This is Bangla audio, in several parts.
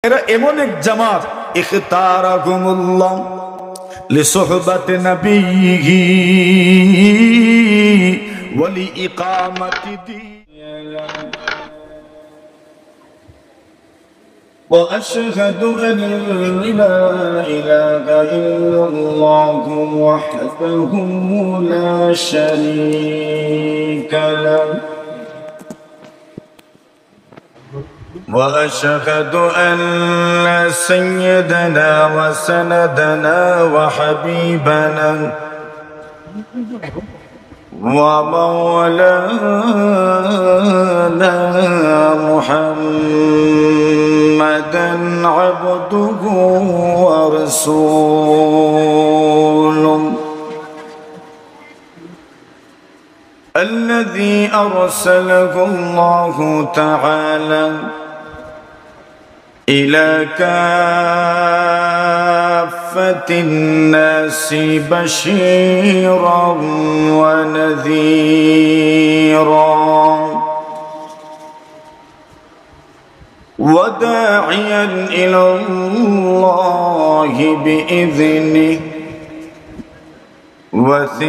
এরা এমন এক জামাত ইখতারাকুমুল্লাহ লিসুহবাতি নবিয়্যিহি ওয়া লিইকামাতি দীনিহি ওয়া আশহাদু আন লা ইলাহা ইল্লাল্লাহু ওয়াহদাহু লা শারীকা লাহু وأشهد أن سيدنا وسندنا وحبيبنا ومولانا محمدا عبده ورسوله الذي أرسله الله تعالى إلى كافة الناس بشيرا ونذيرا وداعيا إلى الله بإذنه وسراجا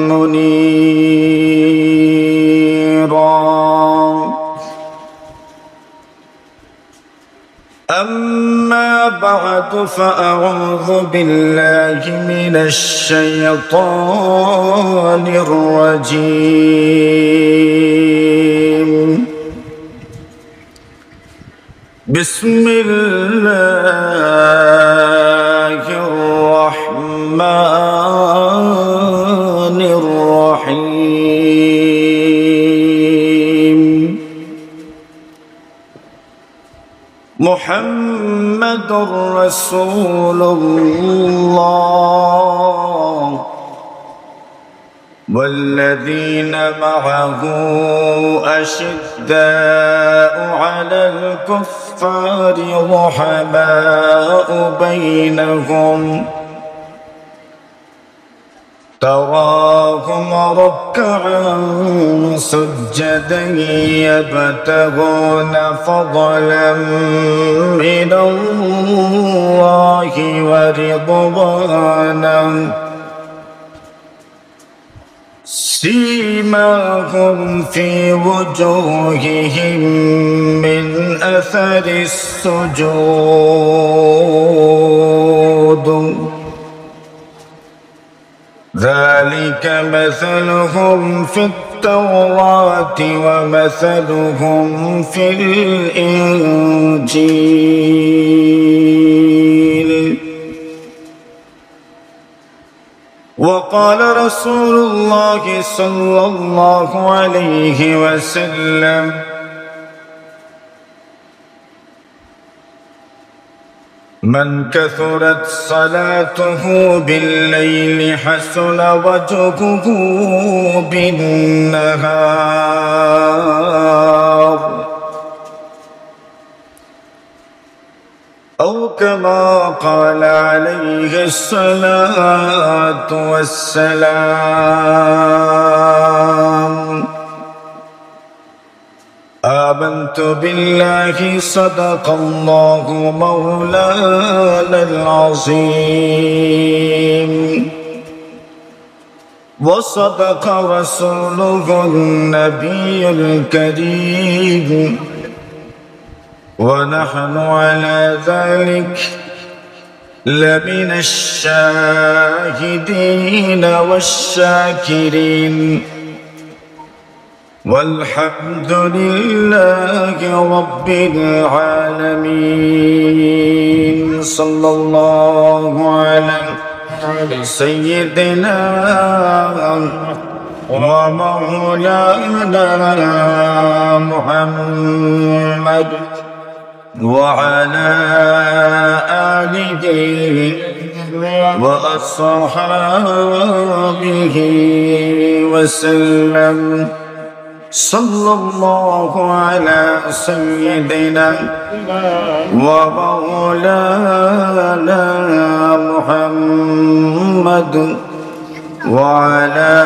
منيرا أما بعد فأعوذ بالله من الشيطان الرجيم بسم الله الرحمن الرحيم محمد رسول الله والذين معه أشداء على الكفار رحماء بينهم تراهم ركعا سجدا يبتغون فضلا من الله ورضوانا سيماهم في وجوههم من أثر السجود ذلك مثلهم في التوراة ومثلهم في الإنجيل وقال رسول الله صلى الله عليه وسلم من كثرت صلاته بالليل حسن وجهه بالنهار أو كما قال عليه الصلاة والسلام آمنت بالله صدق الله مولانا العظيم وصدق رسوله النبي الكريم ونحن على ذلك لمن الشاهدين والشاكرين والحمد لله رب العالمين صلى الله على سيدنا ومولانا محمد وعلى آله وأصحابه وسلم صلى الله على سيدنا ومولانا محمد وعلى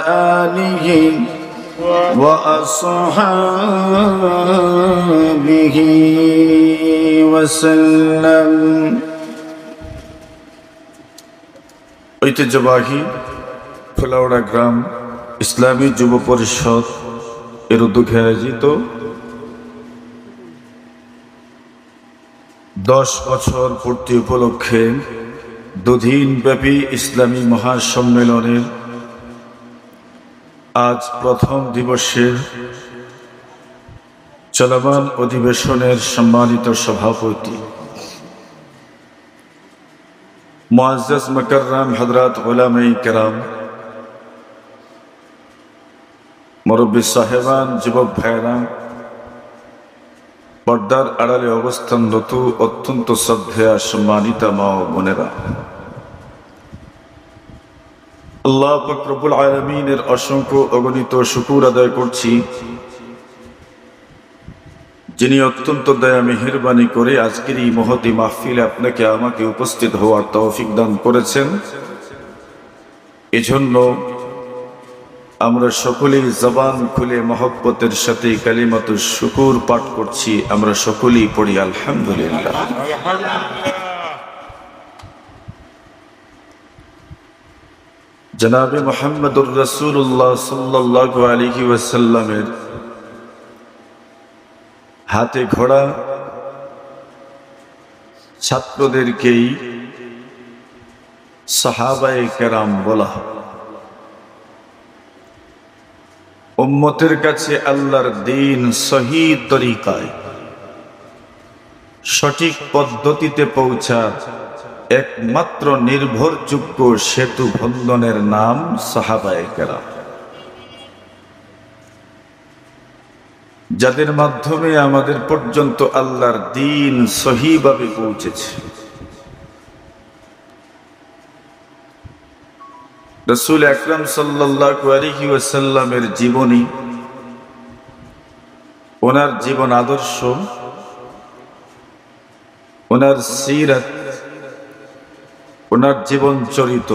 آله وأصحابه وسلم ঐতিহ্যবাহী ফুলাউড়া গ্রাম ইসলামী যুব পরিষদ এর উদ্যোগে আয়োজিত 10 বছর পূর্তি উপলক্ষে দুদিনব্যাপী ইসলামী মহাসম্মেলনের আজ প্রথম দিবসের চলমান অধিবেশনের সম্মানিত সভাপতি মুআজ্জাজ মুকাররম হযরত উলামায়ে কেরাম, মুরব্বী সাহেবান, যুবক ভাইরা, পর্দার আড়ালে অবস্থানরত অত্যন্ত শ্রদ্ধেয়া সম্মানিতা মা ও বোনেরা, আল্লাহ পাক রব্বুল আলামিনের অসংখ্য অগণিত শুকর আদায় করছি, যিনি অত্যন্ত দয়া মেহেরবানি করে আজকের এই মহতী মাহফিলে আপনাকে আমাকে উপস্থিত হওয়ার তৌফিক দান করেছেন। এজন্য আমরা সকলেই জবান খুলে মহব্বতের সাথে কালিমাতুশ শুকুর পাঠ করছি। আমরা সকলেই পড়ি আলহামদুলিল্লাহ। জনাবে মুহাম্মদুর রাসূলুল্লাহ সাল্লাল্লাহু আলাইহি ওয়াসাল্লামের হাতে ঘোড়া ছাত্রদেরকেই সাহাবায়ে কেরাম বলা হয়। উম্মতের কাছে আল্লাহর দ্বীন সহি তরিকায় সঠিক পদ্ধতিতে পৌঁছার একমাত্র নির্ভরযোগ্য সেতু বন্ধনের নাম সাহাবায়ে কেরাম, যাদের মাধ্যমে আমাদের পর্যন্ত আল্লাহর দ্বীন সহিভাবে পৌঁছেছে। রাসূল আকরাম সাল্লাল্লাহু আলাইহি ওয়াসাল্লামের জীবনী, ওনার জীবন আদর্শ, ওনার সিরাত, ওনার জীবন চরিত,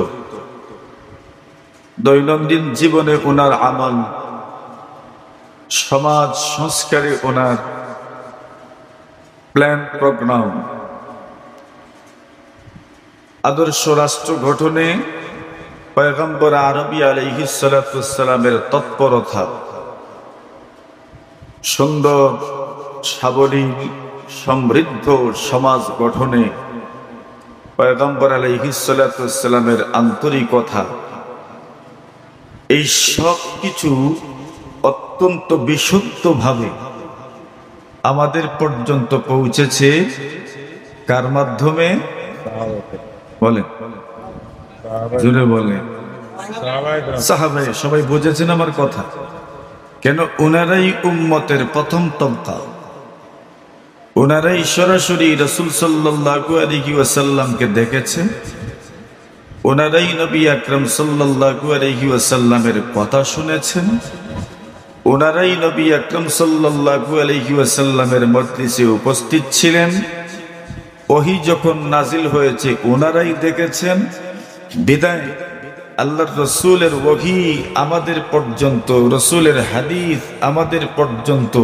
দৈনন্দিন জীবনে ওনার আমল, সমাজ সংস্কারে ওনার প্ল্যান প্রোগ্রাম, আদর্শ রাষ্ট্র গঠনে পয়গম্বর আরবী আলাইহিস সালাতু ওয়াস সালামের তৎপরতা, সুন্দর সাবলীল সমৃদ্ধ সমাজ গঠনে পয়গম্বর আলাইহিস সালাতু ওয়াস সালামের আন্তরিকতা, এই সব কিছু অত্যন্ত বিশুদ্ধভাবে আমাদের পর্যন্ত পৌঁছেছে। কার মাধ্যমে? বলেন, জোরে বলেন। সাহাবায়ে। সবাই বুঝেছেন আমার কথা? কেন? ওনারাই উম্মতের প্রথম তবকা, ওনারাই সরাসরি রাসূল সাল্লাল্লাহু আলাইহি ওয়াসাল্লামকে দেখেছেন, ওনারাই নবী আকরাম সাল্লাল্লাহু আলাইহি ওয়াসাল্লামের কথা শুনেছেন, ওনারাই নবী আকরাম সাল্লাল্লাহু আলাইহি ওয়াসাল্লামের মজলিসে উপস্থিত ছিলেন, ওহী যখন নাজিল হয়েছে ওনারাই দেখেছেন। বিদায় আল্লাহর রাসূলের ওহী আমাদের পর্যন্ত, রাসূলের হাদিস আমাদের পর্যন্ত,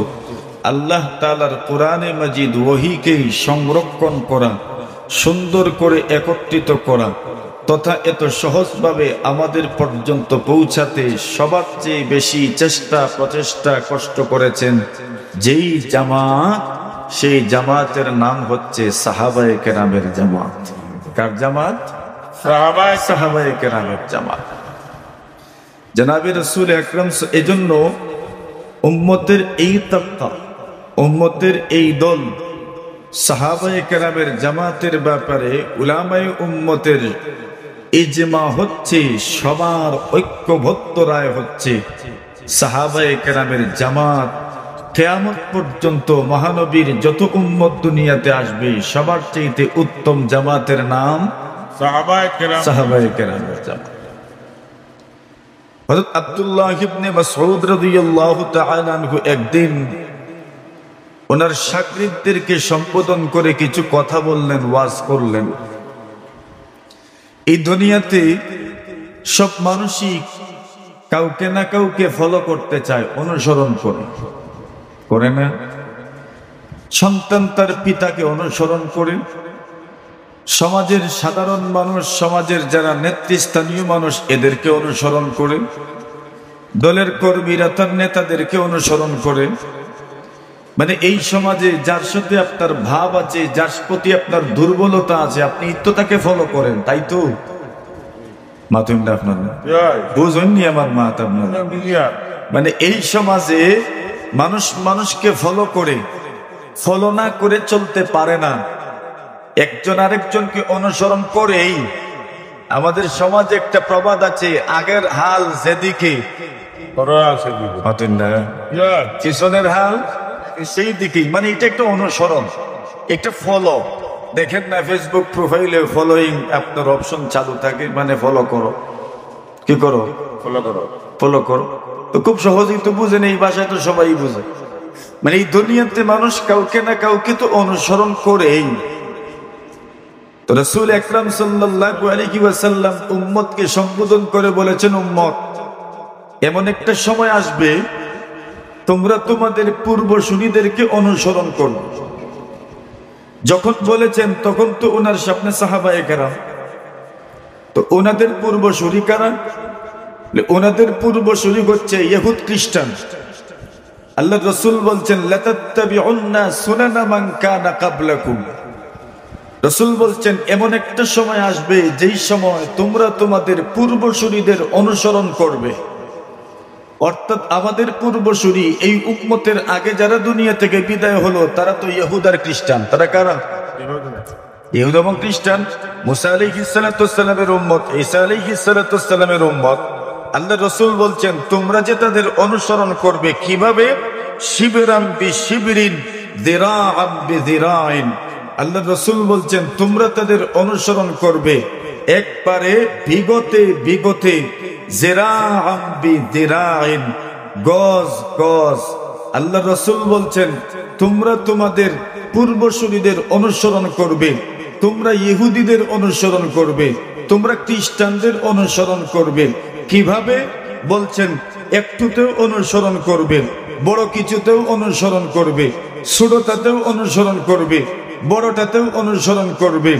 আল্লাহ তাআলার কোরআনে মাজিদ ওহীকেই সংরক্ষণ করা, সুন্দর করে একত্রিত করা তথা এত সহজভাবে আমাদের পর্যন্ত পৌঁছাতে সবার চেয়ে বেশি চেষ্টা প্রচেষ্টা কষ্ট করেছেন যেই জামাত, সেই জামাতের নাম হচ্ছে সাহাবায়ে কেরামের জামাত। কার জামাত? সাহাবায়ে কেরামের জামাত। জনাবে রাসূল আকরাম, এজন্য উম্মতের এই তবকা, উম্মতের এই দল সাহাবায়ে কেরামের জামাতের ব্যাপারে উলামায়ে উম্মতের ইজমা হচ্ছে, সবার ঐক্যবদ্ধ রায় হচ্ছে সাহাবায়ে কেরামের জামাত কিয়ামত পর্যন্ত মহানবীর যত উম্মত দুনিয়াতে আসবে সবার চাইতে উত্তম জামাতের নাম সাহাবায়ে কেরামের জামাত। হযরত আব্দুল্লাহ ইবনে মাসউদ রাদিয়াল্লাহু তাআলা আনহু একদিন ওনার শাগির্দদেরকে সম্বোধন করে কিছু কথা বললেন, ওয়াজ করলেন। এই দুনিয়াতে সব মানুষই কাউকে না কাউকে ফলো করতে চায়, অনুসরণ করে না? সন্তান তার পিতাকে অনুসরণ করে, সমাজের সাধারণ মানুষ, সমাজের যারা নেতৃস্থানীয় মানুষ এদেরকে অনুসরণ করে, দলের কর্মীরা তার নেতাদেরকে অনুসরণ করে। মানে এই সমাজে যার সাথে আপনার ভাব আছে, যার প্রতি আপনার দুর্বলতা আছে, আপনি তো তাকে ফলো করেন, তাই তো? মাতুমটা আপনার বুঝুননি আমার মা আপনার। মানে এই সমাজে মানুষ মানুষকে ফলো করে, ফলো না করে চলতে পারে না, একজন আরেকজনকে অনুসরণ করেই। আমাদের সমাজে একটা প্রবাদ আছে, আগের হাল যেদিকে পিছনের হাল সেই দিকেই। মানে এটা একটা অনুসরণ, একটা ফলো। দেখেন না ফেসবুক প্রোফাইলে ফলোইং আপনার অপশন চালু থাকে, মানে ফলো করো, কি করো, ফলো করো। তো খুব সহজেই তো বুঝেন, এই ভাষায় তো সবাই বুঝে। মানে এই দুনিয়াতে মানুষ কাউকে না কাউকে তো অনুসরণ করেই। তো রাসূল আকরাম সাল্লাল্লাহু আলাইহি ওয়াসাল্লাম উম্মতকে সম্বোধন করে বলেছেন, উম্মত, এমন একটা সময় আসবে তোমরা তোমাদের পূর্বসূরীদেরকে অনুসরণ করো। যখন বলেছেন তখন তো ওনার সামনে সাহাবায়ে কেরাম, তো ওনাদের পূর্বসূরী কারা? ওনাদের পূর্বসূরী হচ্ছে ইহুদ খ্রিস্টান। আল্লাহ রাসূল বলছেন, লাতাত্তাবিউন্না সুনানা মান কানা ক্বাবলাকুম। রাসূল বলছেন এমন একটা সময় আসবে যেই সময় তোমরা তোমাদের পূর্বসূরীদের অনুসরণ করবে। অর্থাৎ আমাদের পূর্বসূরী এই উম্মতের আগে যারা দুনিয়া থেকে বিদায় হলো তারা তো ইহুদ আর খ্রিস্টান। তারা কারা? ইহুদ এবং খ্রিস্টান। মুসা আলাইহিস সালাতুস সালামের উম্মত, ঈসা আলাইহিস সালাতুস সালামের উম্মত। আল্লাহ রাসূল বলছেন তোমরা যে তাদের অনুসরণ করবে, কিভাবে? শিবরাম বিশিবরিন যিরাআম বিযিরাইন। আল্লাহ রাসূল বলছেন তোমরা তাদের অনুসরণ করবে একবারে বিগতে বিগতে, যিরাআম বিযিরাইন, গজ গজ। আল্লাহ রাসূল বলছেন তোমরা তোমাদের পূর্বসূরীদের অনুসরণ করবে, তোমরা ইহুদিদের অনুসরণ করবে, তোমরা খ্রিস্টানদের অনুসরণ করবে। কিভাবে? বলছেন একটুতেও অনুসরণ করবে, বড় কিছুতেও অনুসরণ করবে, ছোটটাতেও অনুসরণ করবে, বড়টাতেও অনুসরণ করবে।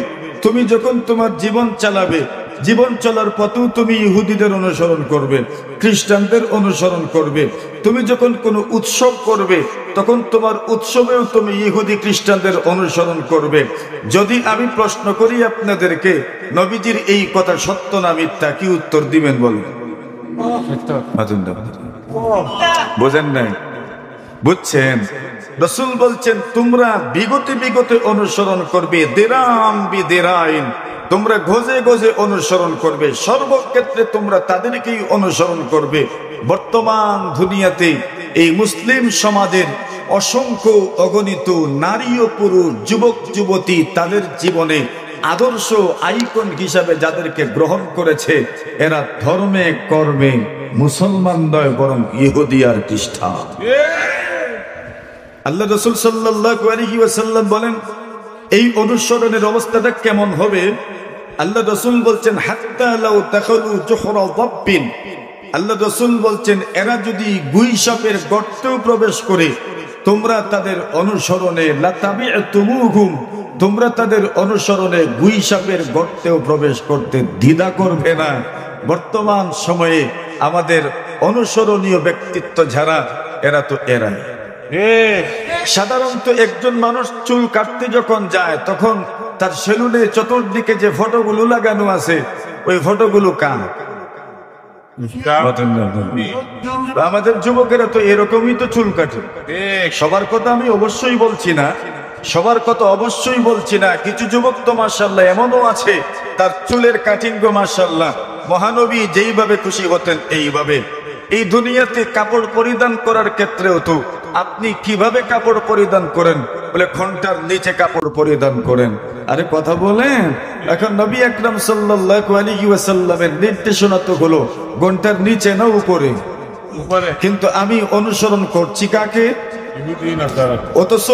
তুমি যখন তোমার জীবন চালাবে, জীবন চলার পথেও তুমি ইহুদিদের অনুসরণ করবে, খ্রিস্টানদের অনুসরণ করবে। তুমি যখন কোনো উৎসব করবে তখন তোমার উৎসবেও তুমি ইহুদি খ্রিস্টানদের অনুসরণ করবে। যদি আমি প্রশ্ন করি আপনাদেরকে, নবীজির এই কথা সত্য না মিথ্যা, কি উত্তর দিবেন বলেন? বোঝেন নাই? বুঝছেন? রাসূল বলছেন তোমরা বিগতে বিগতে অনুসরণ করবে, দিরাম বিদিরাইন, তোমরা গজে গজে অনুসরণ করবে, সর্বক্ষেত্রে তোমরা তাদেরকেই অনুসরণ করবে। বর্তমান দুনিয়াতে এই মুসলিম সমাজের অসংখ্য অগণিত নারী ও পুরুষ, যুবক যুবতী তাদের জীবনে আদর্শ আইকন হিসাবে যাদেরকে গ্রহণ করেছে, এরা ধর্মে কর্মে মুসলমান নয়, বরং ইহুদি আর খ্রিস্টান। আল্লাহ রাসূল সাল্লাল্লাহু আলাইহি ওয়াসাল্লাম বলেন এই অনুসরণের অবস্থাটা কেমন হবে? আল্লাহ রাসূল বলছেন হাত্তা লাউ তাখালু জুহরা যাব্বিন। আল্লাহ রাসূল বলছেন এরা যদি গুই সাপের গর্তেও প্রবেশ করে, তোমরা তাদের অনুসরণে লাতাবি'তুমুহুম, তোমরা তাদের অনুসরণে গুই সাপের গর্তেও প্রবেশ করতে দ্বিধা করবে না। বর্তমান সময়ে আমাদের অনুসরণীয় ব্যক্তিত্ব যারা, এরা তো এরাই। সাধারণত একজন মানুষ চুল কাটতে যখন যায় তখন তার সেলুনে চতুর্দিকে যে ফটোগুলো লাগানো আছে, ওই ফটোগুলো কার? আমাদের যুবকেরা তো এরকমই তো চুল কাটে। সবার কথা আমি অবশ্যই বলছি না, সবার কথা অবশ্যই বলছি না। কিছু যুবক তো মাশাআল্লাহ এমনও আছে তার চুলের কাটিং গো মাশাআল্লাহ মহানবী যেইভাবে খুশি হতেন এইভাবে। এই দুনিয়াতে কাপড় পরিধান করার ক্ষেত্রেও তো আপনি কিভাবে কাপড় পরিধান করেন? বলে ঘন্টার নিচে কাপড় পরিধান করেন। আরে কথা বলেন, এখন নবী আকরাম সাল্লাল্লাহু আলাইহি ওয়াসাল্লামের নির্দেশনা তো হলো ঘন্টার নিচে না উপরে, কিন্তু আমি অনুসরণ করছি কাকে? অথচ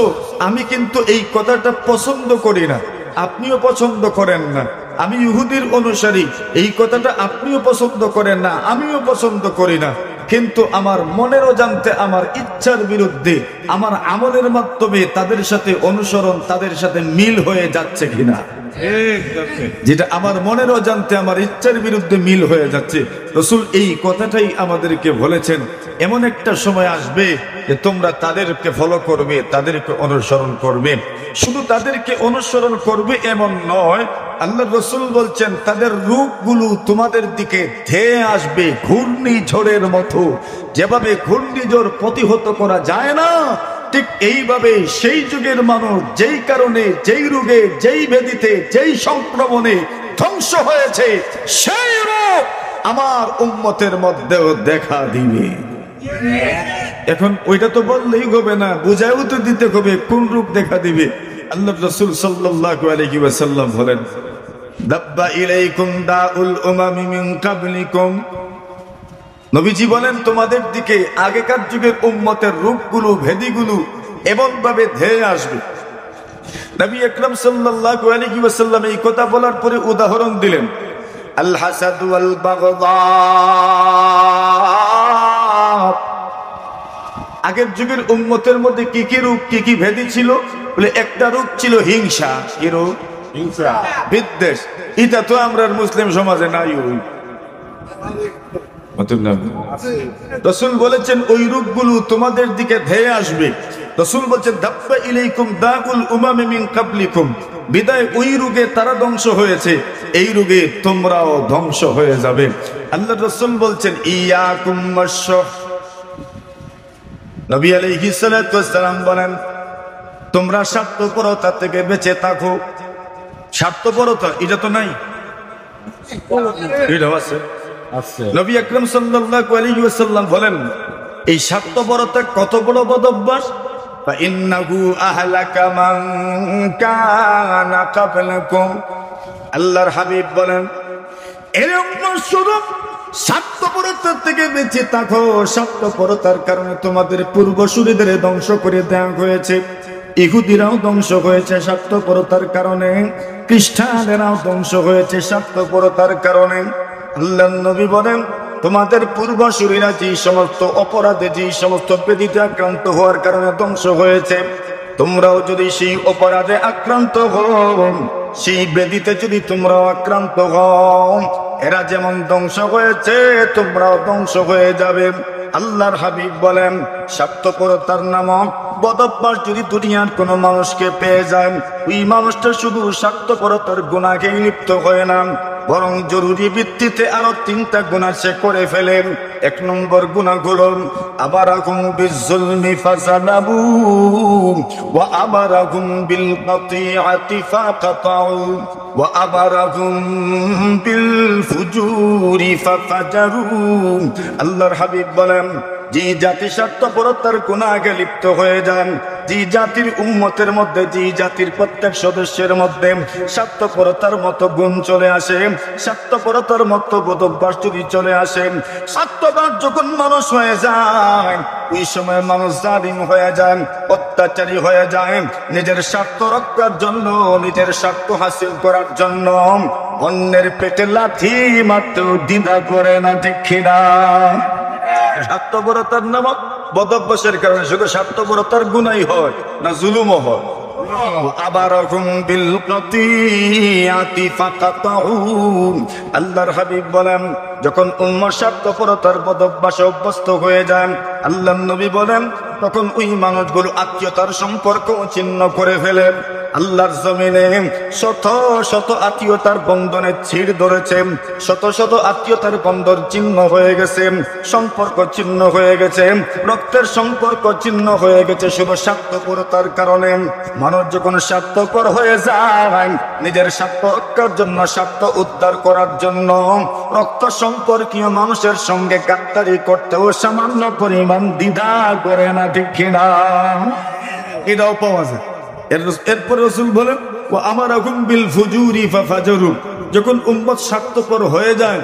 আমি কিন্তু এই কথাটা পছন্দ করি না, আপনিও পছন্দ করেন না। আমি ইহুদির অনুসারী, এই কথাটা আপনিও পছন্দ করেন না, আমিও পছন্দ করি না, কিন্তু আমার মনের অজান্তে আমার ইচ্ছার বিরুদ্ধে আমার আমলের মাধ্যমে তাদের সাথে অনুসরণ, তাদের সাথে মিল হয়ে যাচ্ছে কিনা, যেটা আমার মনের অজান্তে আমার ইচ্ছার বিরুদ্ধে মিল হয়ে যাচ্ছে। রাসূল এই কথাটাই আমাদেরকে বলেছেন, এমন একটা সময় আসবে যে তোমরা তাদেরকে ফলো করবে, তাদেরকে অনুসরণ করবে। শুধু তাদেরকে অনুসরণ করবে এমন নয়, আল্লাহ রাসূল বলছেন তাদের রূপগুলো তোমাদের দিকে ধেয়ে আসবে ঘূর্ণিঝড়ের মতো। যেভাবে ঘূর্ণিঝড় প্রতিহত করা যায় না, ঠিক এইভাবে সেই যুগের মানুষ যেই কারণে, যেই রোগে, যেই ব্যাধিতে, যেই সংক্রমণে ধ্বংস হয়েছে, সেই রূপ আমার উম্মতের মধ্যেও দেখা দিবে। এখন ওইটা তো বললেই হবে না, বুঝাইও তো দিতে হবে কোন রূপ দেখা দিবে। আল্লাহ রাসূল সাল্লাল্লাহু আলাইহি ওয়াসাল্লাম বলেন, দাব্বা ইলাইকুম দাউল উমামি মিন ক্বাবলিকুম। নবীজি বলেন তোমাদের দিকে আগেকার যুগের উম্মতের রূপগুলো, ভেদিগুলো এমন ভাবে ধেয়ে আসবে। নবী আকরাম সাল্লাল্লাহু আলাইহি ওয়াসাল্লাম এই কথা বলার পরে উদাহরণ দিলেন, আল হাসাদ ওয়াল বাগদা। আগের যুগের উম্মতের মধ্যে কি কি রূপ, কি কি ভেদি ছিল? বলে একটা রূপ ছিল হিংসা। কি রূপ? হিংসা, বিদ্বেষ। এটা তো আমরা মুসলিম সমাজে নাই। রাসূল বলেছেন ওই রূপগুলো তোমাদের দিকে ধেয়ে আসবে। রাসূল বলেছেন দাব্বা ইলাইকুম দাউল উমামি মিন ক্বাবলিকুম। বিদায় ওই রোগে তারা ধ্বংস হয়েছে, এই রোগে তোমরাও ধ্বংস হয়ে যাবে। আল্লাহ রাসূল বলছেন ইয়াকুম ওয়াশ-শুহ। নবী আলাইহিস সালাতু ওয়াস সালাম বলেন তোমরা স্বার্থপরতা থেকে বেঁচে থাকো। স্বার্থপরতা এটা তো নাই, এটা আছে। নবী আকরাম সাল্লাল্লাহু আলাইহি ওয়াসাল্লাম বলেন এই স্বার্থপরতা কত বড় বদ অভ্যাস। ফাইন্নাহু আহলাকা মান কানা ক্বাবলাকুম। আল্লাহর হাবিব বলেন এরকম স্বরূপ স্বার্থপরতার থেকে বেঁচে থাকো। স্বার্থপরতার কারণে তোমাদের পূর্বসূরীদের ধ্বংস করে দেওয়া হয়েছে। ইহুদিরাও ধ্বংস হয়েছে স্বার্থপরতার কারণে, খ্রিস্টানেরাও ধ্বংস হয়েছে স্বার্থপরতার কারণে। আল্লাহর নবী বলেন তোমাদের পূর্বসূরীরা যে সমস্ত অপরাধে, যে সমস্ত ব্যাধিতে আক্রান্ত হওয়ার কারণে ধ্বংস হয়েছে, তোমরাও যদি সেই অপরাধে আক্রান্ত হও, সেই ব্যাধিতে যদি তোমরাও আক্রান্ত হও, এরা যেমন ধ্বংস হয়েছে তোমরাও ধ্বংস হয়ে যাবে। আল্লাহর হাবিব বলেন স্বার্থপরতার নামক বদ অভ্যাস যদি দুনিয়ার কোন মানুষকে পেয়ে যায়, ওই মানুষটা শুধু স্বার্থপরতার গুনাহে লিপ্ত হয় না, বরং জরুরি ভিত্তিতে আরো 3টা গুনাহ সে করে ফেলে। 1 নম্বর গুনাহ হলো আবারাকুম বিজ-জুলমি ফাযালাবু ওয়া আবারাকুম বিল কাতিআতি ফাকাতাউ ওয়া আবারাকুম বিল ফুজুরি ফাফাজারু। আল্লাহর হাবিব বলেন যে জাতি স্বার্থপরতার গুনাহে লিপ্ত হয়ে যান, যে জাতির উম্মতের মধ্যে, যে জাতির প্রত্যেক সদস্যের মধ্যে স্বার্থপরতার মতো গুণ চলে আসে, স্বার্থপরতার মতো বদ অভ্যাস যদি চলে আসে, স্বার্থপর যখন মানুষ হয়ে যায়, ওই সময় মানুষ জালিম হয়ে যায়, অত্যাচারী হয়ে যায়। নিজের স্বার্থ রক্ষার জন্য, নিজের স্বার্থ হাসিল করার জন্য অন্যের পেটে লাথি মারতে দ্বিধা করে না, ঠিক কিনা? স্বার্থপরতার নামক বদ অভ্যাসের কারণে শুধু স্বার্থপরতার গুনাই হয় না, জুলুমও হয়। আবারাকুম বিল কাতিআতি ফাকাতাউ। আল্লাহর হাবিব বলেন যখন উম্মত স্বার্থপরতার বদ অভ্যাসে অভ্যস্ত হয়ে যান, আল্লাহর নবী বলেন তখন ওই মানুষগুলো আত্মীয়তার সম্পর্ক ছিন্ন করে ফেলে। আল্লাহর জমিনে শত শত আত্মীয়তার বন্ধনে ছিড় ধরেছে, শত শত আত্মীয়তার বন্ধন ছিন্ন হয়ে গেছে, সম্পর্ক ছিন্ন হয়ে গেছে, রক্তের সম্পর্ক ছিন্ন হয়ে গেছে শুধু স্বার্থপরতার কারণে। মানুষ যখন স্বার্থপর হয়ে যায়, নিজের স্বার্থ রক্ষার জন্য, স্বার্থ উদ্ধার করার জন্য রক্ত সম্পর্কীয় মানুষের সঙ্গে গাদ্দারি করতেও সামান্য পরিমাণ দ্বিধা করে না, ঠিক কিনা? এটাও পাওয়া যায়। এরপর রাসূল বলেন ও আমারাকুম বিল ফুজুরি ফাফাজারু। যখন উম্মত স্বার্থপর হয়ে যায়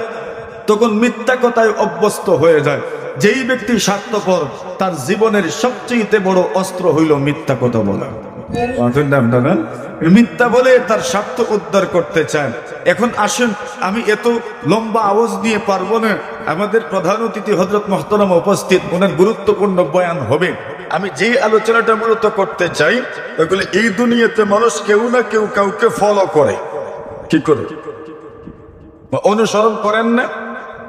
তখন মিথ্যা কথায় অভ্যস্ত হয়ে যায়। যেই ব্যক্তি স্বার্থপর তার জীবনের সবচেয়ে বড় অস্ত্র হইল মিথ্যা কথা বলা। মিথ্যা বলে তার স্বার্থ উদ্ধার করতে চান। এখন আসেন, আমি এত লম্বা আওয়াজ দিয়ে পারবো না। আমাদের প্রধান অতিথি হযরত মুহতারাম উপস্থিত, ওনার গুরুত্বপূর্ণ বয়ান হবে। আমি যে আলোচনাটা মূলত করতে চাই ওগুলো, এই দুনিয়াতে মানুষ কেউ না কেউ কাউকে ফলো করে। কি করে? অনুসরণ করেন না?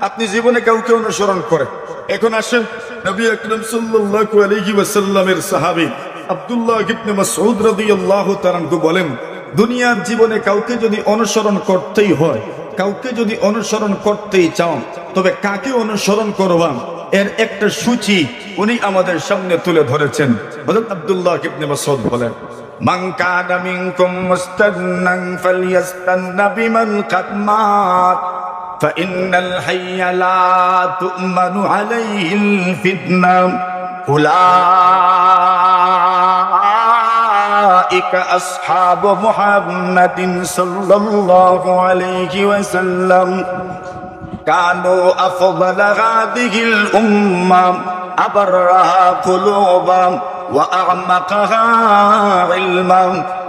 আপনি জীবনে কাউকে অনুসরণ করেন। এখন আসেন, নবী আকরাম সাল্লাল্লাহু আলাইহি ওয়াসাল্লামের সাহাবী আব্দুল্লাহ ইবনে মাসউদ রাদিয়াল্লাহু তাআলা আনহু বলেন, দুনিয়ার জীবনে কাউকে যদি অনুসরণ করতেই হয়, কাউকে যদি অনুসরণ করতেই চাও, তবে কাকে অনুসরণ করবা এর একটা সূচি উনি আমাদের সামনে তুলে ধরেছেন। হযরত আব্দুল্লাহ ইবনে মাসউদ বলেন, মান কানা মিনকুম মুস্তান্নান ফালইস্তান্না বিমান কাদ মাত ফাইন্নাল হাইয়া লা তু'মানু আলাইহিল ফিতনা উলাইকা আসহাবু মুহাম্মাদিন সাল্লাল্লাহু আলাইহি ওয়াসাল্লাম কানু আফদালা হাযিহিল উম্মাহ আবরাহা কুলুবাম وأعمقها علما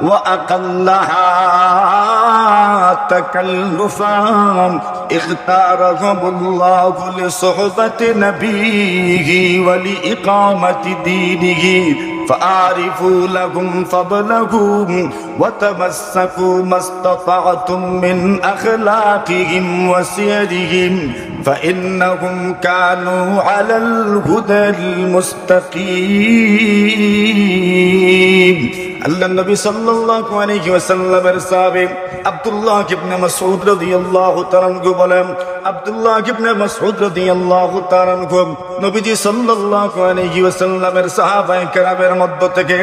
وأقلها تكلفا اختارهم الله لصحبة نبيه ولإقامة دينه فأعرفوا لهم فضلهم وتمسكوا ما استطعتم من أخلاقهم وسيرهم فإنهم كانوا على الهدى المستقيم. আল্লাহ নবী সাল্লাল্লাহু আলাইহি ওয়াসাল্লামের সাহাবী আব্দুল্লাহ ইবনে মাসউদ রাদিয়াল্লাহু তাআলা আনহু বলেন, আব্দুল্লাহ ইবনে মাসউদ রাদিয়াল্লাহু তাআলা আনহু নবীজি সাল্লাল্লাহু আলাইহি ওয়াসাল্লামের সাহাবায়ে কেরামের মধ্য থেকে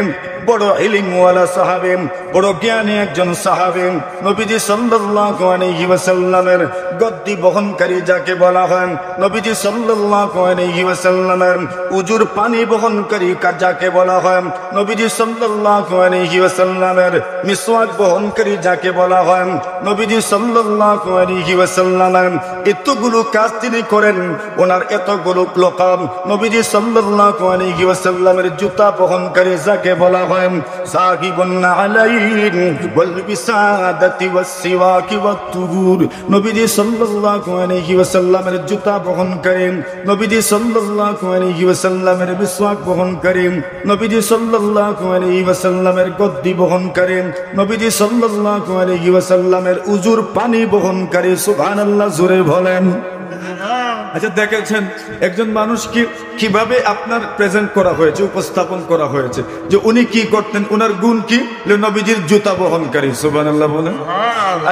বড় ইলমওয়ালা সাহাবী, বড় জ্ঞানী একজন সাহাবী। নবীজি সাল্লাল্লাহু আলাইহি ওয়াসাল্লামের গদ্দি বহনকারী যাকে বলা হয়, নবীজি সাল্লাল্লাহু আলাইহি ওয়াসাল্লামের উজুর পানি বহনকারী যাকে বলা হয়, নবীজি সাল্লাল্লাহু আলাইহি ওয়াসাল্লামের মিসওয়াক বহনকারী যাকে বলা হয়, নবীজি সাল্লাল্লাহু আলাইহি ওয়াসাল্লামের এতগুলো কাজ তিনি করেন, ওনার এতগুলো লকাব। নবীজি সাল্লাল্লাহু আলাইহি ওয়াসাল্লামের জুতা বহনকারী যাকে বলা হয় সাহিবুন আলাইন ওয়াল বিসাদাতি ওয়াস সিওয়াকি ওয়াত তুহুর, নবীজি সাল্লাল্লাহু আলাইহি ওয়াসাল্লামের জুতা বহনকারী, নবীজি সাল্লাল্লাহু আলাইহি ওয়াসাল্লামের মিসওয়াক বহনকারী, নবীজি সাল্লাল্লাহু আলাইহি ওয়াসাল্লামের গদ্দি বহনকারী, নবীজি সাল্লাল্লাহু আলাইহি ওয়াসাল্লামের উজুর পানি বহনকারী। সুবহানাল্লাহ, জোরে বলেন। আচ্ছা, দেখেছেন একজন মানুষকে কিভাবে আপনার প্রেজেন্ট করা হয়েছে, উপস্থাপন করা হয়েছে, যে উনি কি করতেন, উনার গুণ কি? নবীজির জুতা বহনকারী। সুবহানাল্লাহ বলেন।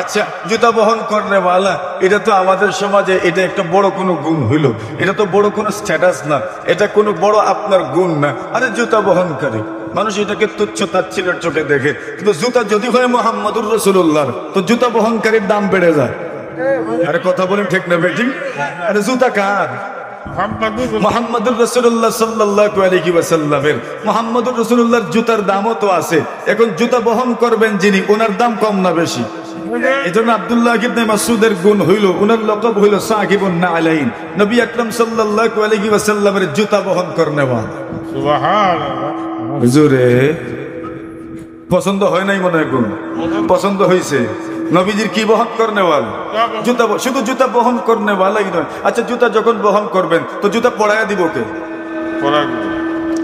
আচ্ছা, জুতা বহন করেওয়ালা, এটা তো আমাদের সমাজে এটা একটা বড় কোনো গুণ হইল, এটা তো বড় কোনো স্ট্যাটাস না, এটা কোনো বড় আপনার গুণ না। আরে জুতা বহনকারী, মানুষ এটাকে তুচ্ছ তাচ্ছিল্যের চোখে দেখে, কিন্তু জুতা যদি হয় মুহাম্মদুর রাসূলুল্লাহর, তো জুতা বহনকারীর দাম বেড়ে যায়। আরে কথা বলেন, ঠিক না বেঠিক? আরে জুতা কার? মুহাম্মদুর রাসূলুল্লাহ সাল্লাল্লাহু আলাইহি ওয়াসাল্লামের। মুহাম্মদুর রাসূলুল্লাহর জুতার দামও তো আছে। এখন জুতা বহন করবেন যিনি, ওনার দাম কম না বেশি? এজন্য আব্দুল্লাহ ইবনে মাসউদের গুণ হইল, ওনার লকব হইল সাহিবুন আলাইন, নবী আকরাম সাল্লাল্লাহু আলাইহি ওয়াসাল্লামের জুতা বহন করনেওয়ালা। সুবহানাল্লাহ। হুজুরে পছন্দ হয় নাই মনে হয়? গুণ পছন্দ হয়েছে। নবীজির কি বহন করনেওয়ালা? জুতা। শুধু জুতা বহন করনেওয়ালাই নয়। আচ্ছা, জুতা যখন বহন করবেন তো জুতা পরায়া দিব কে?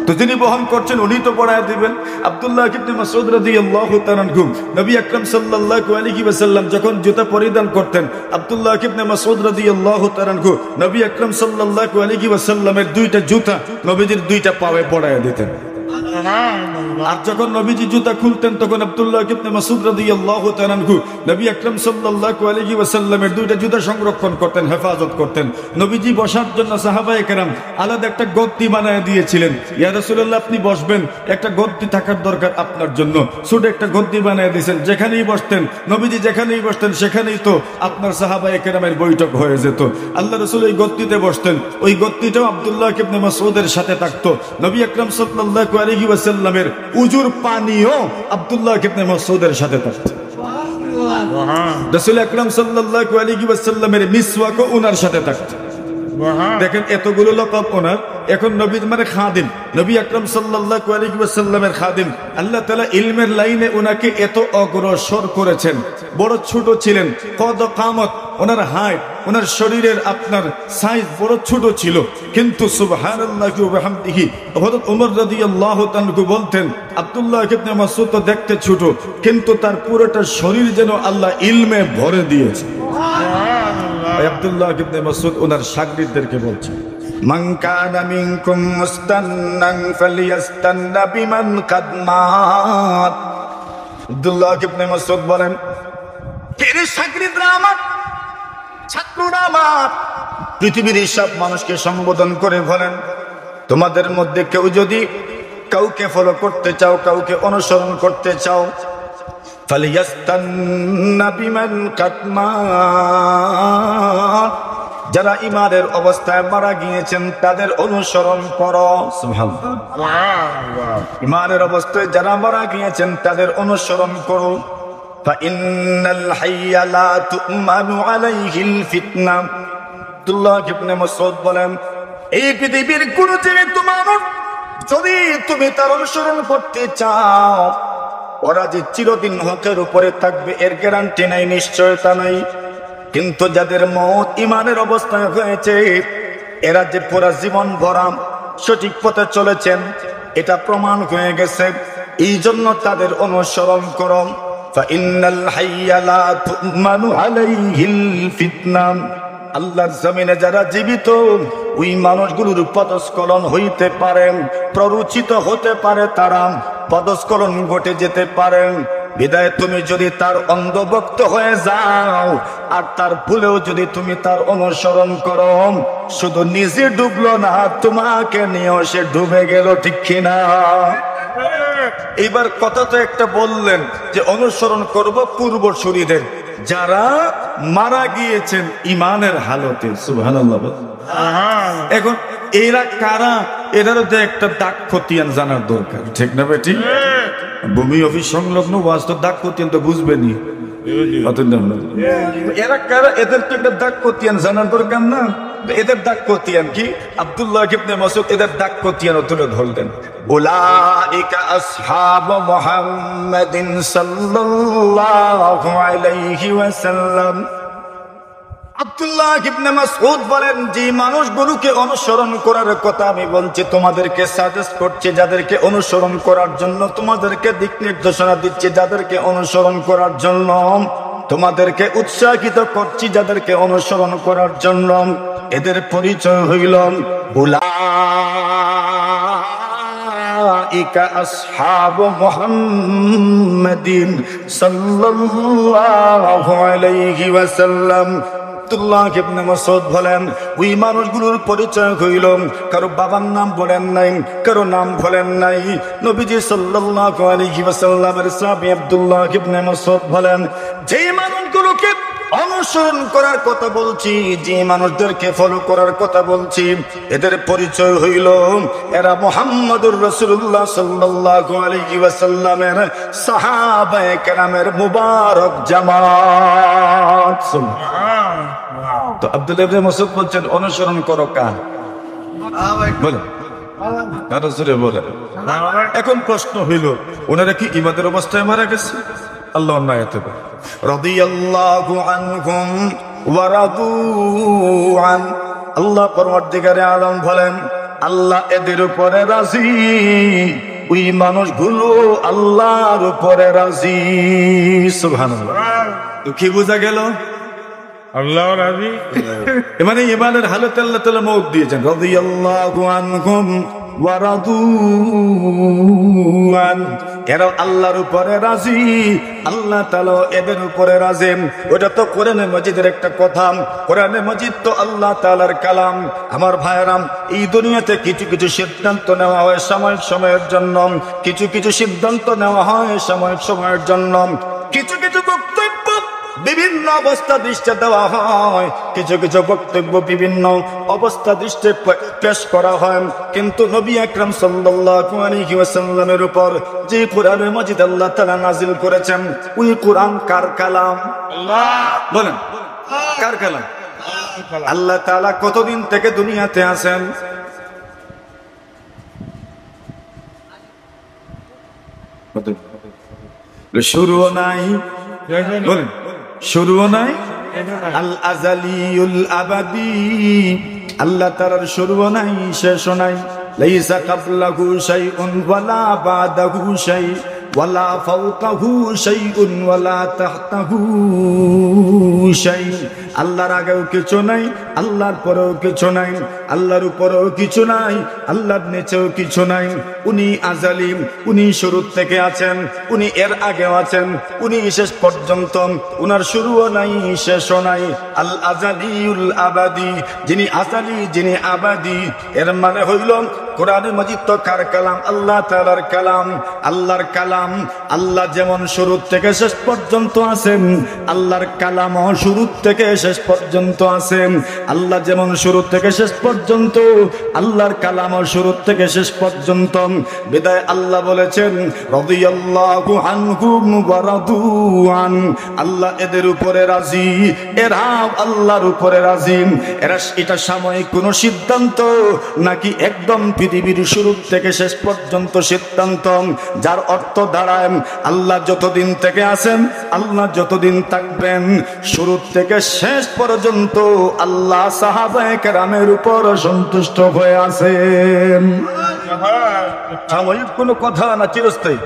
তো যিনি বহন করছেন উনি তো পরায়া দিবেন। আব্দুল্লাহ ইবনে মাসউদ রাদিয়াল্লাহু তাআলা আনহু নবী আকরাম সাল্লাল্লাহু আলাইহি ওয়াসাল্লাম যখন জুতা পরিধান করতেন, আব্দুল্লাহ ইবনে মাসউদ রাদিয়াল্লাহু তাআলা আনহু নবী আকরাম সাল্লাল্লাহু আলাইহি ওয়াসাল্লামের দুইটা জুতা নবীজির দুইটা পায়ে পরায়া দিতেন। আর যখন নবীজি জুতা খুলতেন তখন আব্দুল্লাহ ইবনে মাসউদ রাদিয়াল্লাহু তাআলা আনহু নবী আকরাম সাল্লাল্লাহু আলাইহি ওয়াসাল্লামের দুইটা জুতা সংরক্ষণ করতেন, হেফাজত করতেন। নবীজি বসার জন্য সাহাবায়ে কেরাম আলাদা একটা গদ্দি বানায় দিয়েছিলেন। ইয়া রাসূলুল্লাহ, আপনি বসবেন, একটা গদ্দি থাকার দরকার আপনার জন্য। ছোট একটা গদ্দি বানায় দিয়েছেন, যেখানেই বসতেন নবীজি, যেখানেই বসতেন সেখানেই তো আপনার সাহাবায়ে কেরামের বৈঠক হয়ে যেত। আল্লাহ রাসূল ওই গদ্দিতে বসতেন, ওই গদ্দিটাও আব্দুল্লাহ ইবনে মাসউদের সাথে থাকতো। নবী আকরাম সাল্লাল্লাহু আলাইহি ওয়াসাল্লামের উজুর পানিও আব্দুল্লাহ ইবনে মাসউদের সাথে থাকতো। রাসূল আকরাম সাল্লাল্লাহু আলাইহি ওয়াসাল্লামের মিসওয়াকও ওনার সাথে থাকতো। দেখেন এতগুলো লকব ওনার। এখন নবী মানে খাদিম, নবী আকরাম সাল্লাল্লাহু আলাইহি ওয়াসাল্লামের খাদিম। আল্লাহ তাআলা ইলমের লাইনে ওনাকে এত অগ্রসর করেছেন। বড় ছোট ছিলেন, কদ কামত, ওনার হাইট, ওনার শরীরের আপনার সাইজ বড় ছোট ছিল, কিন্তু সুবহানাল্লাহি ওয়া বিহামদিহি হযরত ওমর রাদিয়াল্লাহু তাআলা বলতেন আব্দুল্লাহ ইবনে মাসউদ তো দেখতে ছোট, কিন্তু তার পুরোটা শরীর যেন আল্লাহ ইলমে ভরে দিয়েছে। আব্দুল্লাহ ইবনে মাসউদ ওনার শাগিরদেরকে বলছেন, মান কানা মিনকুম মুস্তান্নান ফালিয়াস্তান্না বিমান কাদ মাত। আব্দুল্লাহ ইবনে মাসউদ বলেন, কে শাগিররা আমার, ছাত্ররা আমার, পৃথিবীর সব মানুষকে সম্বোধন করে বলেন, তোমাদের মধ্যে কেউ যদি কাউকে ফলো করতে চাও, কাউকে অনুসরণ করতে চাও, ফালিয়াস্তান্না বিমান কাদ মাত, যারা ইমানের অবস্থায় মারা গিয়েছেন তাদের অনুসরণ করো। সুবহানাল্লাহ। ইমানের অবস্থায় যারা মারা গিয়েছেন তাদের অনুসরণ করো। ফাইন্নাল হাইয়া লা তু'মানু আলাইহিল ফিতনা। আব্দুল্লাহ ইবনে মাসউদ বলেন, এই পৃথিবীর কোন জীবিত মানুষ যদি তুমি তার অনুসরণ করতে চাও, ওরা যে চিরদিন হকের উপরে থাকবে এর গ্যারান্টি নাই, নিশ্চয়তা নাই। কিন্তু যাদের মত ইমানের অবস্থায় হয়েছে, এরা যে পুরা জীবন ভরা সঠিক পথে চলেছেন এটা প্রমাণ হয়ে গেছে, এই জন্য তাদের অনুসরণ করো। ফাইন্নাল হাইয়া লা তু'মানু আলাইহিল ফিতনা। আল্লাহর জমিনে যারা জীবিত ওই মানুষগুলোর পদস্খলন হইতে পারে, প্ররোচিত হতে পারে, তারা পদস্খলন ঘটে যেতে পারে। বিদায় তুমি যদি তার অন্ধভক্ত হয়ে যাও আর তার ভুলেও যদি তুমি তার অনুসরণ করো, শুধু নিজে ডুবলো না, তোমাকে নিয়েও সে ডুবে গেল, ঠিক কিনা? এইবার কথা তো একটা বললেন যে অনুসরণ করব পূর্বসূরীদের, যারা মারা গিয়েছেন ইমানের হালতে। সুবহানাল্লাহ। এখন এরা কারা, এটারও তো একটা দাগ খতিয়ান জানার দরকার, ঠিক না ভাই? ঠিক। ভূমি অফিস সংলগ্ন ওয়াস্তব দাগ খতিয়ান তো বুঝবেনি, এরা কারা, এদের তো একটা দাগ খতিয়ান জানার দরকার না? এদের দাগ খতিয়ান কি? আব্দুল্লাহ ইবনে মাসউদ এদের দাগ খতিয়ান তুলে ধরলেন, উলাইকা আসহাবু মুহাম্মাদিন সাল্লাল্লাহু আলাইহি ওয়াসাল্লাম। আব্দুল্লাহ ইবনে মাসউদ বলেন, যে মানুষগুলোকে অনুসরণ করার কথা আমি বলছি, তোমাদেরকে সাজেস্ট করছি যাদেরকে অনুসরণ করার জন্য, তোমাদেরকে দিক নির্দেশনা দিচ্ছি যাদেরকে অনুসরণ করার জন্য, তোমাদেরকে উৎসাহিত করছি যাদেরকে অনুসরণ করার জন্য। এদের পরিচয় হইল উলাইকা আসহাবু মুহাম্মাদিন সাল্লাল্লাহু আলাইহি ওয়াসাল্লাম। আব্দুল্লাহ ইবনে মাসউদ বলেন, ওই মানুষগুলোর পরিচয় হইল, কারো বাবার নাম বলেন নাই, কারো নাম বলেন নাই। নবীজি সাল্লাল্লাহু আলাইহি ওয়াসাল্লামের সাহাবী আব্দুল্লাহ ইবনে মাসউদ বলেন, যে মানুষগুলোকে অনুসরণ করার কথা বলছি, যে মানুষদেরকে ফলো করার কথা বলছি, এদের পরিচয় হইল এরা মুহাম্মদুর রাসূলুল্লাহ সাল্লাল্লাহু আলাইহি ওয়াসাল্লামের সাহাবায়ে কেরামের মুবারক জামাত। তো আব্দুল্লাহ ইবনে মাসউদ বলছেন অনুসরণ করো কার? বলে কারো জোরে বলে। এখন প্রশ্ন হইল, ওনারা কি ইমানের অবস্থায় মারা গেছে? আল্লাহ আয়াতে বলে, রাদিয়াল্লাহু আনহুম ওয়া রাদু আন। আল্লাহ পরওয়ারদিগারে আলম বলেন, আল্লাহ এদের উপরে রাজি, ওই মানুষগুলো আল্লাহর উপরে রাজি। সুবহানাল্লাহ। তো কি বোঝা গেল? আল্লাহ রাজি, মানে ইমানের হালতে আল্লাহ তাআলা মওত দিয়েছেন। রাদিয়াল্লাহু আনহুম ওয়া রাদু আন। এরা আল্লাহর উপরে রাজি, আল্লাহ তাআলা এদের উপরে রাজি। ওটা তো কোরআনে মাজিদের একটা কথা। কোরআনে মাজিদ তো আল্লাহ তাআলার কালাম। আমার ভাইরাম, এই দুনিয়াতে কিছু কিছু সিদ্ধান্ত নেওয়া হয় সাময়িক সময়ের জন্য, কিছু কিছু সিদ্ধান্ত নেওয়া হয় সাময়িক সময়ের জন্য, কিছু কিছু বক্তব্য বিভিন্ন অবস্থা দৃষ্টে দেওয়া হয়, কিছু কিছু বক্তব্য বিভিন্ন অবস্থা দৃষ্টে পেশ করা হয়। কিন্তু নবী আকরাম সাল্লাল্লাহু আলাইহি ওয়াসাল্লামের উপর যে কোরআনে মাজিদ আল্লাহ তাআলা নাজিল করেছেন, ওই কোরআন কার কালাম? আল্লাহ। বলেন, কার কালাম? আল্লাহ তাআলা কতদিন থেকে দুনিয়াতে আছেন? শুরুও নাই, বলেন শুরুও নাই। আল আজালিউল আবাদি, আল্লাহ তাআলার শুরুও নাই শেষও নাই। লাইসা কাবলাহু শাইউন ওয়ালা বাদাহু শাই ওয়ালা ফাওকাহু শাইউন ওয়ালা তাহতাহু শাই। আল্লাহর আগেও কিছু নাই, আল্লাহর পরেও কিছু নাই, আল্লাহর উপরেও কিছু নাই, আল্লাহর নিচেও কিছু নাই। উনি আজালি, উনি শুরু থেকে আছেন, উনি এর আগেও আছেন, উনি শেষ পর্যন্ত, উনার শুরুও নাই শেষও নাই। আল আজালিউল আবাদি, যিনি আজালি যিনি আবাদি, এর মানে হইল কোরআনে মাজিদ তো কার কালাম? আল্লাহ তাআলার কালাম। আল্লাহর কালাম, আল্লাহ যেমন শুরু থেকে শেষ পর্যন্ত আছেন, আল্লাহর কালামও শুরু থেকে শেষ পর্যন্ত আছেন। আল্লাহ যেমন শুরু থেকে শেষ পর্যন্ত, আল্লাহর কালামও শুরু থেকে শেষ পর্যন্ত। বিদায় আল্লাহ বলেছেন রাদিয়াল্লাহু আনহুম ওয়া রাদু আন, আল্লাহ এদের উপরে রাজি, এরা আল্লাহর উপরে রাজি। এরা, এটা সাময়িক কোন সিদ্ধান্ত নাকি একদম পৃথিবীর শুরু থেকে শেষ পর্যন্ত সিদ্ধান্ত, যার অর্থ দাঁড়ায় আল্লাহ যতদিন থেকে আছেন, আল্লাহ যতদিন থাকবেন, শুরু থেকে শেষ পর্যন্ত আল্লাহ সাহাবায়ে কেরামের উপর সন্তুষ্ট হয়ে আছেন। সাময়িক কোনো কথা না, চিরস্থায়ী,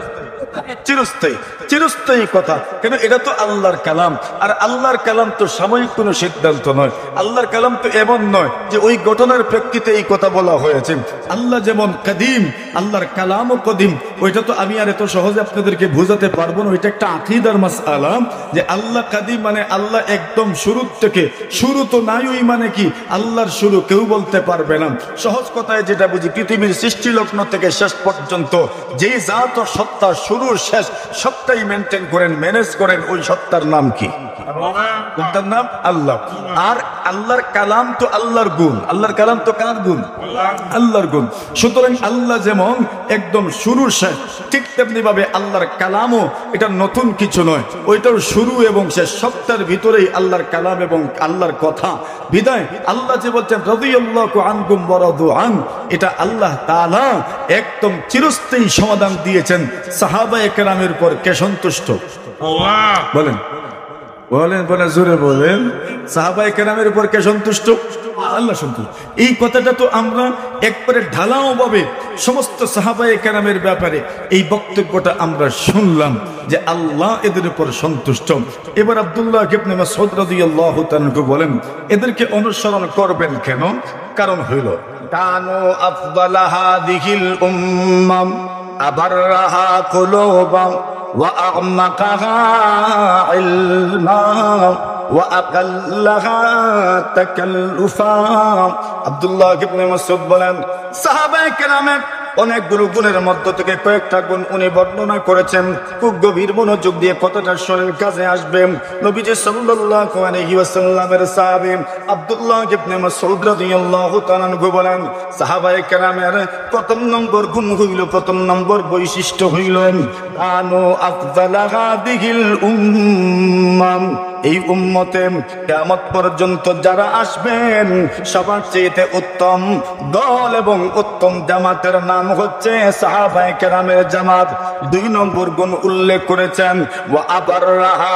চিরস্থায়ী, চিরস্থায়ী কথা। কেন? এটা তো আল্লাহর কালাম, আর আল্লাহর কালাম তো সাময়িক কোনো সিদ্ধান্ত নয়। আল্লাহর কালাম তো এমন নয় যে ওই ঘটনার প্রেক্ষিতে এই কথা বলা হয়েছে। আল্লাহ যেমন কাদিম, আল্লাহর কালামও কদিম। ওইটা তো আমি আর এত সহজে আপনাদেরকে বোঝাতে পারবো না। ওইটা একটা আকীদার মাসআলা যে আল্লাহ কাদিম মানে আল্লাহ একদম শুরু থেকে, শুরু তো নাই, ওই মানে কি আল্লাহর শুরু কেউ বলতে পারবে না। সহজ কথায় যেটা বুঝি, পৃথিবীর সৃষ্টি লগ্ন থেকে শেষ পর্যন্ত যে জাত ও সত্তা শুরু শেষ সবটাই মেনটেন করেন, ম্যানেজ করেন, ওই সত্তার নাম কি? তার নাম আল্লাহ। আর আল্লাহর কালাম তো আল্লাহর গুণ, আল্লাহর কালাম তো কার গুণ? আল্লাহর গুণ। সুতরাং আল্লাহ যেমন একদম শুরু শেষ, ঠিক তেমনি ভাবে আল্লাহর কালামও এটা নতুন কিছু নয়, ওইটার শুরু এবং শেষ সবটার ভিতরেই আল্লাহর কালাম এবং আল্লাহর কথা। বিদায় আল্লাহ যে বলছেন রাদিয়াল্লাহু আনহুম ওয়া রাদু আন, এটা আল্লাহ তাআলা একদম চিরস্থায়ী সমাধান দিয়েছেন। সাহাবায়ে কেরামের উপর কে সন্তুষ্ট? আল্লাহ। বলেন বলেন বলেন, জোরে বলেন। সাহাবায়ে কেরামের উপর কে সন্তুষ্ট? আল্লাহ সন্তুষ্ট। এই কথাটা তো আমরা একবারে ঢালাও ভাবে সমস্ত সাহাবায়ে কেরামের ব্যাপারে এই বক্তব্যটা আমরা শুনলাম যে আল্লাহ এদের উপর সন্তুষ্ট। এবার আব্দুল্লাহ ইবনে মাসউদ রাদিয়াল্লাহু তাআলা বলেন, এদেরকে অনুসরণ করবেন কেন? কারণ হইল কানু আফদালা হাদিহিল উম্মাম আবাররাহা কুলুবাম ওয়া আ'মাকাহা ইলমা ওয়া আকাল্লাহা তাকাল্লুফা। আব্দুল্লাহ ইবনে মাসউদ বলেন, সাহাবায়ে কেরামের অনেকগুলো গুণের মধ্য থেকে কয়েকটা গুণ উনি বর্ণনা করেছেন। খুব গভীর মনোযোগ দিয়ে কথাটা শোনেন, কাজে আসবে। নবীজি সাল্লাল্লাহু আলাইহি ওয়াসাল্লামের সাহাবী আব্দুল্লাহ ইবনে মাসউদ রাদিয়াল্লাহু তাআলা বলেন, সাহাবায়ে কেরামের প্রথম নম্বর গুণ হইল, প্রথম নম্বর বৈশিষ্ট্য হইল আনু আফদালা হাদিহিল উম্মাম, এই উম্মতে কিয়ামত পর্যন্ত যারা আসবেন সবার চেয়ে উত্তম দল এবং উত্তম জামাতের নাম হচ্ছে সাহাবায়ে কেরামের জামাত। দুই নম্বর গুণ উল্লেখ করেছেন ওয়া আবাররাহা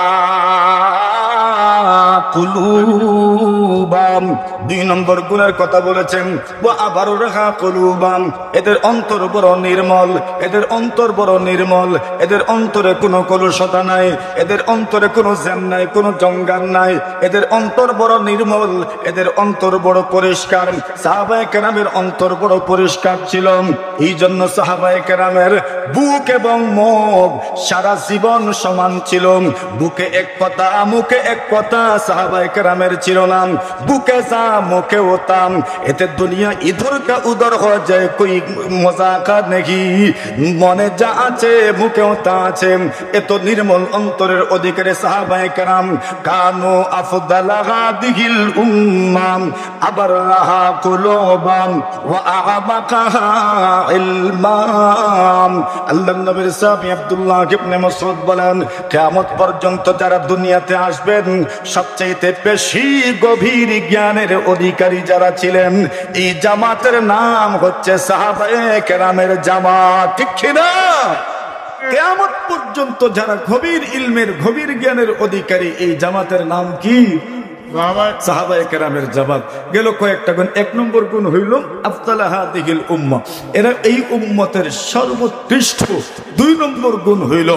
কুলুবাম, দুই নম্বর গুণের কথা বলেছেন ওয়া আবাররাহা কুলুবাম, এদের অন্তর বড় নির্মল, এদের অন্তর বড় নির্মল, এদের অন্তরে কোনো কলুষতা নাই, এদের অন্তরে কোনো জ্যাম নাই, কোনো জঙ্গার নাই, এদের অন্তর বড় নির্মল, এদের অন্তর বড় পরিষ্কার। সাহাবায়ে কেরামের অন্তর বড় পরিষ্কার ছিল, এই জন্য সাহাবায়ে কেরামের বুক এবং মুখ সারা জীবন সমান ছিল। বুকে এক কথা, মুখে এক কথা সাহাবায়ে কেরামের ছিল না। বুকে যা मुखे होता, एते दुनिया इधर का उधर हो जाए, कोई मजाक नहीं। मने जा आछे मुखे होता आछे, ए तो निर्मल अंतरेर अधिकारी साहाबाए केराम कानू अफदाला हादिहिल उम्मा अबरहा कुलूबाम व अअमाकाहा इल्मा। আল্লাহর নবীর সাহাবী আব্দুল্লাহ ইবনে মাসউদ বলেন, কিয়ামত পর্যন্ত যারা দুনিয়াতে আসবেন সবচেয়ে বেশি গভীর জ্ঞানের অধিকারী যারা ছিলেন, এই জামাতের নাম হচ্ছে সাহাবায়ে কেরামের জামাত। ঠিক কি না? কিয়ামত পর্যন্ত যারা গভীর ইলমের গভীর জ্ঞানের অধিকারী, এই জামাতের নাম কি? সাহাবায়ে কেরামের জামাত। গেল কয়েকটা গুণ। এক নম্বর গুণ হইল আফদালা হাদিহিল উম্মাহ, এরা এই উম্মতের সর্বোৎকৃষ্ট। দুই নম্বর গুণ হইল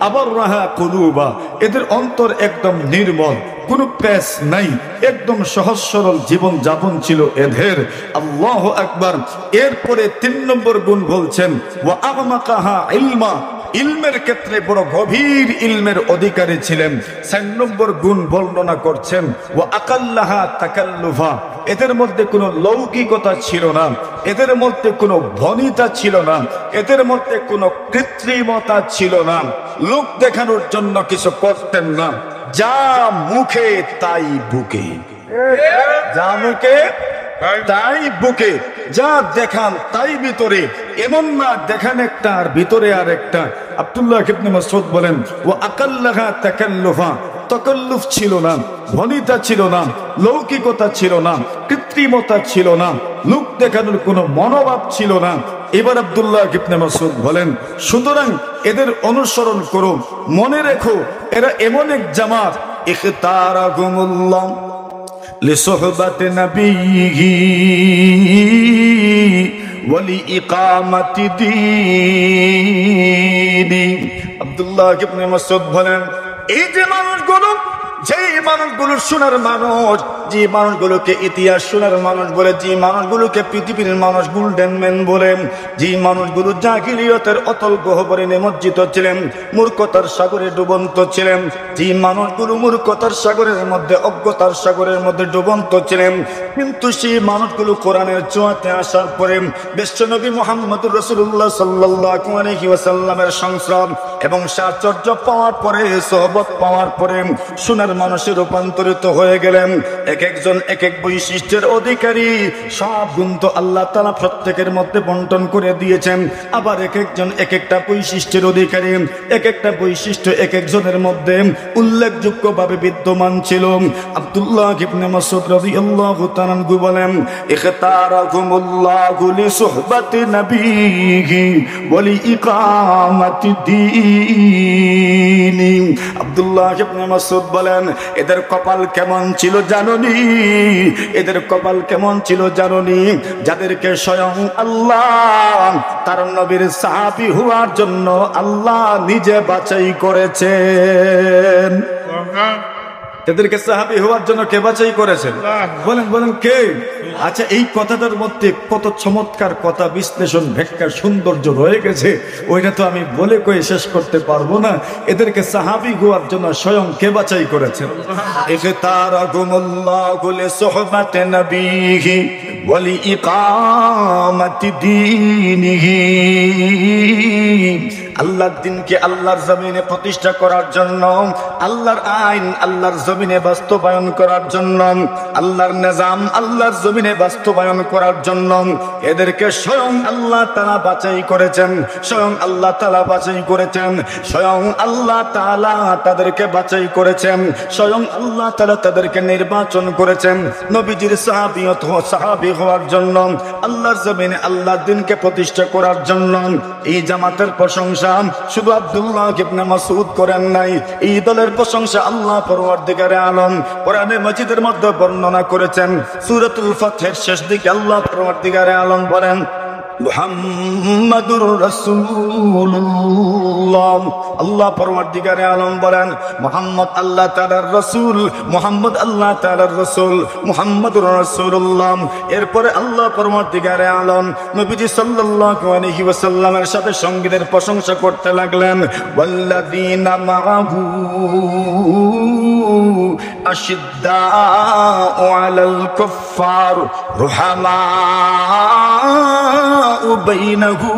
আবার রাহা কুলুবা, এদের অন্তর একদম নির্মল, কোনো প্যাচ নাই, একদম সহজ সরল জীবন যাপন ছিল এদের। আল্লাহু আকবার। এরপরে তিন নম্বর গুণ বলছেন ওয়া আ'মাকাহা ইলমা, ইলমের ক্ষেত্রে বড় গভীর ইলমের অধিকারী ছিলেন। ৪ নম্বর গুণ বর্ণনা করছেন ওয়া আকাল্লাহা তাকাল্লুফা, এদের মধ্যে কোনো লৌকিকতা ছিল না, এদের মধ্যে কোনো ভনিতা ছিল না, এদের মধ্যে কোনো কৃত্রিমতা ছিল না, লোক দেখানোর জন্য কিছু করতেন না। যা মুখে তাই বুকে, যা মুখে তাই বুকে, যা দেখান তাই ভিতরে, এমন না দেখান একটা আর ভিতরে আর একটা। আব্দুল্লাহ ইবনে মাসউদ বলেন ও আকাল্লাহা তাকাল্লুফা, তাকাল্লুফ ছিল না, ভনিতা ছিল না, লৌকিকতা ছিল না, কৃত্রিমতা ছিল না, লোক দেখানোর কোনো মনোভাব ছিল না। এবার আব্দুল্লাহ ইবনে মাসউদ বলেন, সুতরাং এদের অনুসরণ করো, মনে রেখো এরা এমন এক জামাত ইখতারাহুমুল্লাহ লিসুহবাতি নবিয়্যিহি ওয়া লিইকামাতি দীনি। আব্দুল্লাহ ইবনে মাসউদ বলেন, এই যে মানুষগুলো, যেই মানুষগুলোর শোনার মানুষ, যে মানুষগুলোকে ইতিহাস শোনার মানুষ বলে, যে মানুষগুলোকে পৃথিবীর মানুষ গোল্ডেন ম্যান বলে, যে মানুষগুলো জাহিলিয়তের অতল গহ্বরে নিমজ্জিত ছিলেন, মূর্খতার সাগরে ডুবন্ত ছিলেন, যে মানুষগুলো মূর্খতার সাগরের মধ্যে, অজ্ঞতার সাগরের মধ্যে ডুবন্ত ছিলেন, কিন্তু সেই মানুষগুলো কোরআনের ছোঁয়াতে আসার পরে বিশ্বনবী মুহাম্মদুর রাসূলুল্লাহ সাল্লাল্লাহু আলাইহি ওয়াসাল্লামের সংস্রব এবং সাহচর্য পাওয়ার পরে, সোহবত পাওয়ার পরে শোনার মানুষে রূপান্তরিত হয়ে গেলেন। এক একজন এক এক বৈশিষ্ট্যের অধিকারী, সব গুণ তো আল্লাহ তাআলা প্রত্যেকের মধ্যে বন্টন করে দিয়েছেন। আবার এক একজন এক একটা বৈশিষ্ট্যের অধিকারী, এক একটা বৈশিষ্ট্য এক একজনের মধ্যে উল্লেখযোগ্যভাবে বিদ্যমান ছিল। আব্দুল্লাহ ইবনে মাসউদ রাদিয়াল্লাহু তাআলা আনহু বলেন, ইখতারাকুমুল্লাহু লিসুহবাতি নবিয়্যিহি ওয়া লিইকামাতি দীনি। আব্দুল্লাহ ইবনে মাসউদ বলেন, এদের কপাল কেমন ছিল জানোনি? এদের কপাল কেমন ছিল জানোনি? যাদেরকে স্বয়ং আল্লাহ তার নবীর সাহাবী হওয়ার জন্য আল্লাহ নিজে বাছাই করেছেন। এদেরকে সাহাবী হওয়ার জন্য কে বাছাই করেছেন? বলেন বলেন কে? আচ্ছা, এই কথাটার মধ্যে কত চমৎকার কথা, বিশ্লেষণ, ব্যাখ্যা, সৌন্দর্য রয়ে গেছে, ওইটা তো আমি বলে কয়ে শেষ করতে পারবো না। এদেরকে সাহাবী হওয়ার জন্য স্বয়ং কে বাছাই করেছেন? ইখতারাকুমুল্লাহু লিসুহবাতি নবিয়্যিহি ওয়া লিইকামাতি দীনিহি। আল্লাহর দ্বীনকে আল্লাহর জমিনে প্রতিষ্ঠা করার জন্য, আল্লাহর আইন আল্লাহর জমিনে বাস্তবায়ন করার জন্য, আল্লাহর নিজাম আল্লাহর জমিনে বাস্তবায়ন করার জন্য এদেরকে স্বয়ং আল্লাহ তাআলা বাছাই করেছেন। স্বয়ং আল্লাহ তাআলা বাছাই করেছেন। স্বয়ং আল্লাহ তাআলা তাদেরকে বাছাই করেছেন। স্বয়ং আল্লাহ তাআলা তাদেরকে নির্বাচন করেছেন নবীজির সাহাবী হওয়ার জন্য, আল্লাহর জমিনে আল্লাহর দ্বীনকে প্রতিষ্ঠা করার জন্য। এই জামাতের প্রশংসা শুধু আব্দুল্লাহ ইবনে মাসউদ করেন নাই, এই দলের প্রশংসা আল্লাহ পরওয়ারদিগারে আলম কোরআনে মাজিদের মধ্যে বর্ণনা করেছেন। সূরাতুল ফাতহের শেষ দিকে আল্লাহ পরওয়ারদিগারে আলম বলেন, মুহাম্মাদুর রাসূলুল্লাহ। আল্লাহ পরওয়ারদিগারে আলম বলেন, মুহাম্মদ আল্লাহ তাআলার রাসূল, মুহাম্মদ আল্লাহ তাআলার রাসূল, মুহাম্মাদুর রাসূলুল্লাহ। এরপরে আল্লাহ পরওয়ারদিগারে আলম নবীজি সাল্লাল্লাহু আলাইহি ওয়াসাল্লামের সাথে সঙ্গীদের প্রশংসা করতে লাগলেন। ওয়াল্লাযীনা মাআহু আশিদ্দাউ আলাল কুফফার রুহামাউ বাইনাহুম।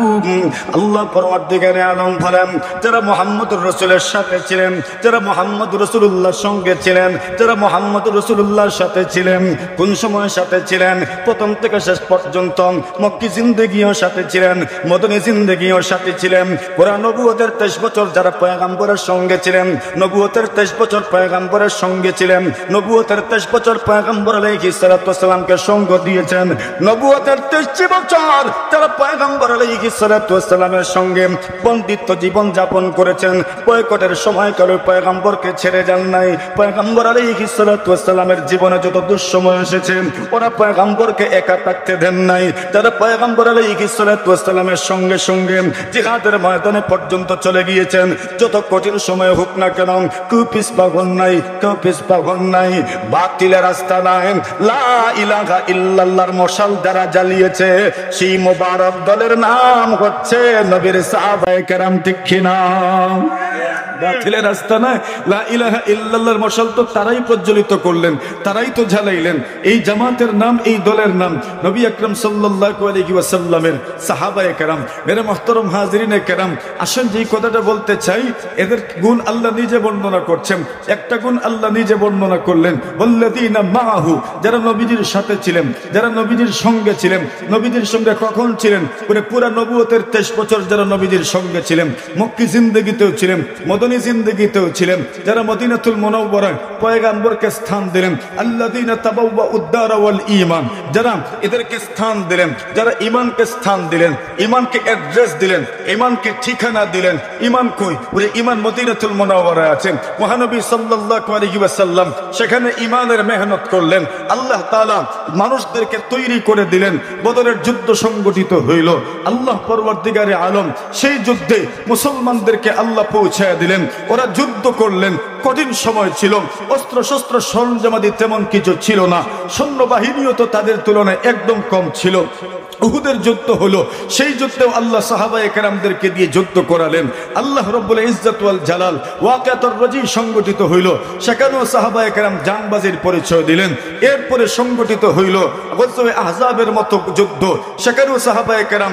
আল্লাহ পরওয়ারদিগারে আলম বলেন, যারা মুহাম্মদুর রাসূলের সাথে ছিলেন, যারা মুহাম্মদ রাসূলুল্লাহর সঙ্গে ছিলেন, যারা মুহাম্মদ রাসূলুল্লাহর সাথে ছিলেন, কোন সময় সাথে ছিলেন? প্রথম থেকে শেষ পর্যন্ত মক্কি জিন্দেগিও সাথে ছিলেন, মদনী জিন্দেগিও সাথে ছিলেন। পুরা নবুয়তের 23 বছর যারা পয়গম্বরের সঙ্গে ছিলেন, নবুয়তের 23 বছর পয়গম্বরের সঙ্গে ছিলেন, নবুয়তের 23 বছর পয়গম্বর আলাইহিস সালাতু ওয়াসসালামকে সঙ্গ দিয়েছেন। নবুয়তের 23 বছর যারা পয়গম্বর আলাইহিস সালাতু ওয়াসসালামের সঙ্গে বন্দিত্ব জীবন যাপন করেছেন, বয়কটের সময়কালে পয়গম্বরকে ছেড়ে যান নাই। পয়গম্বর আলাইহিস সালাতু ওয়াসসালামের জীবনে যত দুঃসময় এসেছে, ওরা পয়গম্বরকে একা থাকতে দেন নাই। যারা পয়গম্বর আলাইহিস সালাতু ওয়াসসালামের সঙ্গে সঙ্গে জিহাদের ময়দানে পর্যন্ত চলে গিয়েছেন, যত কঠিন সময় হোক না কেন, কেউ পিছপা হন নাই, কেউ পিছপা হন নাই। বাতিলের রাস্তা নাই, লা ইলাহা ইল্লাল্লাহর মশাল যারা জ্বালিয়েছে, সেই মোবারক দলের নাম হচ্ছে নবীর সাহাবায়ে কেরাম। ঠিক কিনা? বাতিলের রাস্তা নাই, লা ইলাহা ইল্লাল্লাহর মশাল তো তারাই প্রজ্বলিত করলেন, তারাই তো জ্বালাইলেন। এই জামাতের নাম, এই দলের নাম নবী আকরাম সাল্লাল্লাহু আলাইহি ওয়াসাল্লামের সাহাবায়ে কেরাম। মেরে মুহতারাম হাজিরিনে কেরাম, আসেন যেই কথাটা বলতে চাই, এদের গুণ আল্লাহ নিজে বর্ণনা করছেন। একটা গুণ আল্লাহ নিজে বর্ণনা করলেন, ওয়াল্লাযীনা মাআহু, যারা নবীজির সাথে ছিলেন, যারা নবীজির সঙ্গে ছিলেন। নবীজির সঙ্গে কখন ছিলেন? পুরা নবুয়তের 23 বছর যারা নবীজির সঙ্গে ছিলেন, মক্কি জিন্দেগিতেও ছিলেন, মদনী জিন্দেগিতেও ছিলেন, যারা মদিনাতুল মুনাওয়ারায় পয়গম্বরকে স্থান দিলেন। আল্লাযীনা তাবাওয়াউদ দার ওয়াল ঈমান, যারা এদেরকে স্থান দিলেন, যারা ঈমানকে স্থান দিলেন, ঈমানকে অ্যাড্রেস দিলেন, ঈমানকে ঠিকানা দিলেন। ঈমান কই? ওরে ঈমান মদিনাতুল মুনাওয়ারায় আছে। মহানবী সাল্লাল্লাহু আলাইহি ওয়াসাল্লাম সেখানে ঈমানের মেহনত করলেন। আল্লাহ তাআলা মানুষদেরকে তৈরি করে দিলেন। বদরের যুদ্ধ সংগঠিত হইল। আল্লাহ পরওয়ারদিগারে আলম সেই যুদ্ধে মুসলমানদেরকে আল্লাহ পৌঁছায় দিলেন। ওরা যুদ্ধ করলেন, কঠিন সময় ছিল, অস্ত্র শস্ত্র সরঞ্জামাদি তেমন কিছু ছিল না, সৈন্যবাহিনীও তো তাদের তুলনায় একদম কম ছিল। উহুদের যুদ্ধ হলো, সেই যুদ্ধেও আল্লাহ সাহাবায়ে কেরামদেরকে দিয়ে যুদ্ধ করালেন। আল্লাহ রব্বুল ইজ্জত ওয়াল জালাল ওয়াকিয়াতুর রাজি সংগঠিত হইল, সেখানেও সাহাবায়ে কেরাম জানবাজির পরিচয় দিলেন। এরপরে সংগঠিত হইল গজওয়ে আহজাবের মতো যুদ্ধ, সেখানেও সাহাবায়ে কেরাম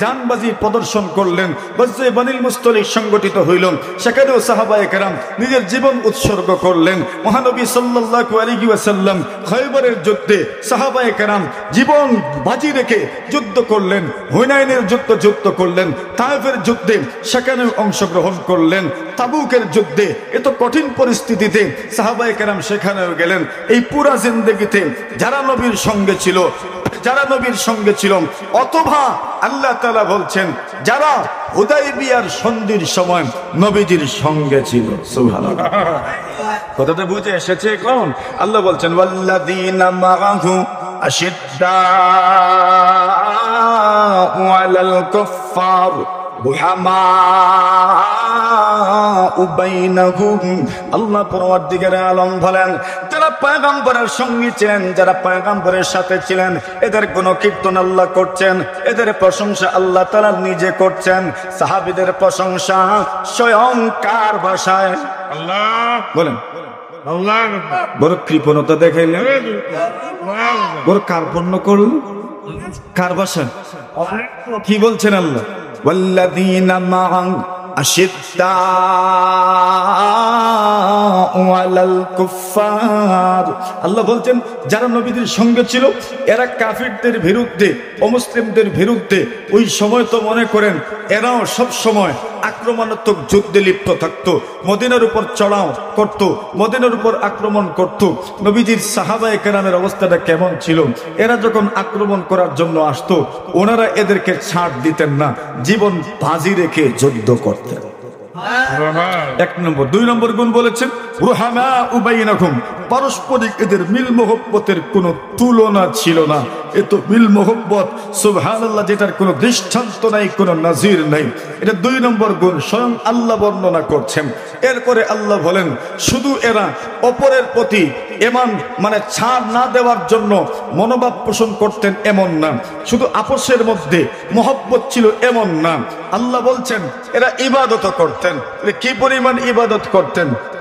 জানবাজি প্রদর্শন করলেন। গজওয়ে বনিল মুস্তলিক সংগঠিত হইল, সেখানেও সাহাবায়ে কেরাম নিজের জীবন উৎসর্গ করলেন। মহানবী সাল্লাল্লাহু আলাইহি ওয়াসাল্লাম খয়বরের যুদ্ধে সাহাবায়ে কেরাম জীবন বাজি রেখে যুদ্ধ করলেন। হুনাইনের যুদ্ধ করলেন। তায়েফের যুদ্ধে সেখানেও অংশগ্রহণ করলেন। তাবুকের যুদ্ধে এত কঠিন পরিস্থিতিতে সাহাবায়ে কেরাম সেখানেও গেলেন। এই পুরা জিন্দেগিতে যারা নবীর সঙ্গে ছিল, যারা নবীর সঙ্গে ছিল, অথবা আল্লাহ তাআলা বলছেন যারা হুদায়বিয়ার সন্ধির সময় নবীজির সঙ্গে ছিল। সুবহানাল্লাহ, কথাটা বুঝে এসেছে এখন? আল্লাহ বলছেন ওয়াল্লাযীনা মাআহু আশিদ্দাউ আলাল কুফফার রুহামাউ বাইনাহুম। আল্লাহ পরওয়ারদিগারে আলম বলেন, যারা পয়গম্বরের সঙ্গে ছিলেন, যারা পয়গম্বরের সাথে ছিলেন, এদের কোন কীর্তন আল্লাহ করছেন, এদের প্রশংসা আল্লাহ তাআলা নিজে করছেন। সাহাবীদের প্রশংসা স্বয়ং কার ভাষায়? আল্লাহ বলেন। বড় কৃপণতা দেখাইলেন, বড় কার্পণ্য করলেন, কার ভাষা? কি বলছেন আল্লাহ? ওয়াল্লাযীনা মাআহু আশিদ্দাউ আলাল কুফফার। আল্লাহ বলছেন যারা নবীদের সঙ্গে ছিল এরা কাফিরদের বিরুদ্ধে, অমুসলিমদের বিরুদ্ধে ওই সময় তো মনে করেন এরাও সব সময় আক্রমণাত্মক যুদ্ধে লিপ্ত থাকতো, মদিনার উপর চড়াও করত, মদিনার উপর আক্রমণ করত। নবীজির সাহাবায়ে কেরামের অবস্থাটা কেমন ছিল? এরা যখন আক্রমণ করার জন্য আসতো, ওনারা এদেরকে ছাড় দিতেন না, জীবন বাজি রেখে যুদ্ধ করতেন। এক নম্বর। দুই নম্বর গুণ বলেছেন রুহামাউ বাইনাহুম, পারস্পরিক এদের মিল মোহব্বতের কোনো তুলনা ছিল না। এত মিল মোহব্বত সুবহানাল্লাহ, যেটার কোনো দৃষ্টান্ত নাই, কোনো নাজির নাই। এটা দুই নম্বর গুণ, স্বয়ং আল্লাহ বর্ণনা করছেন। এরপরে আল্লাহ বলেন শুধু এরা অপরের প্রতি এমন মানে ছাড় না দেওয়ার জন্য মনোভাব পোষণ করতেন এমন না, শুধু আপসের মধ্যে মহব্বত ছিল এমন না। আল্লাহ বলছেন এরা ইবাদত করতেন। কি পরিমাণ ইবাদত করতেন?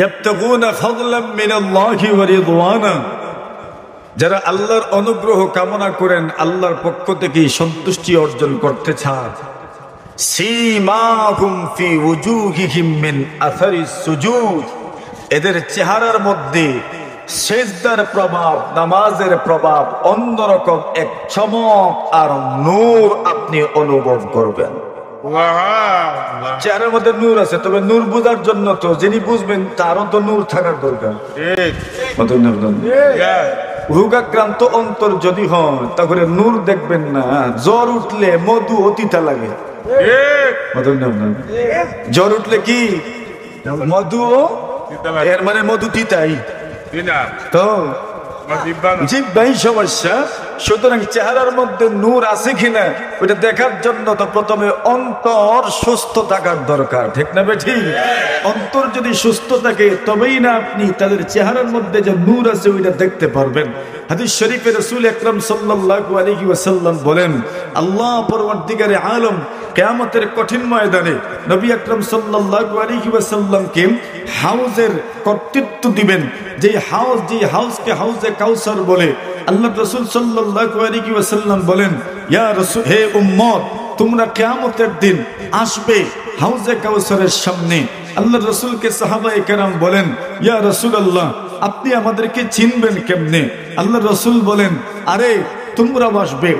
ইয়াবতাগুনা ফাদলাম মিনাল্লাহি ওয়া রিদওয়ানা, যারা আল্লাহর অনুগ্রহ কামনা করেন, আল্লাহর পক্ষ থেকে সন্তুষ্টি অর্জন করতে চান, সীমাহুম ফি উজুহিহিম মিন আসারিস সুজুদ, এদের চেহারার মধ্যে সিজদার প্রভাব, নামাজের প্রভাব, অন্যরকম এক চমক আর নূর আপনি অনুভব করবেন। চেহারার মধ্যে নূর আছে, তবে নূর বোঝার জন্য তো যিনি বুঝবেন তারও তো নূর থাকার দরকার। রোগাক্রান্ত অন্তর যদি হয় তাহলে নূর দেখবেন না। জ্বর উঠলে মধু অতিতা লাগে, জ্বর উঠলে কি মধু, এর মানে মধু তিতাই তো জিহ্বাই সমস্যা। সুতরাং চেহারার মধ্যে নূর আছে কিনা ওইটা দেখার জন্য তো প্রথমে অন্তর সুস্থ থাকার দরকার, ঠিক না বেঠি? অন্তর যদি সুস্থ থাকে তবেই না আপনি তাদের চেহারার মধ্যে যে নূর আছে ওইটা দেখতে পারবেন। হাদিস শরীফে রাসূল আকরাম সাল্লাল্লাহু আলাইহি ওয়াসাল্লাম বলেন, আল্লাহ পরওয়ারদিগারে আলম কিয়ামতের কঠিন ময়দানে নবী আকরাম সাল্লাল্লাহু আলাইহি ওয়াসাল্লামকে হাউজের কর্তৃত্ব দিবেন, যে হাউজকে হাউজে কাউসার বলে। আল্লাহ রাসূল সাল্লাল্লাহু আলাইহি ওয়াসাল্লাম বলেন, ইয়া রাসূল, হে উম্মত, তোমরা কিয়ামতের দিন আসবে হাউজে কাউসারের সামনে। আল্লাহ রাসূলকে সাহাবায়ে কেরাম বলেন, ইয়া রাসূলুল্লাহ, আপনি আমাদেরকে চিনবেন কেমনে? আল্লাহ রাসূল বলেন, আরে তোমরা আসবে,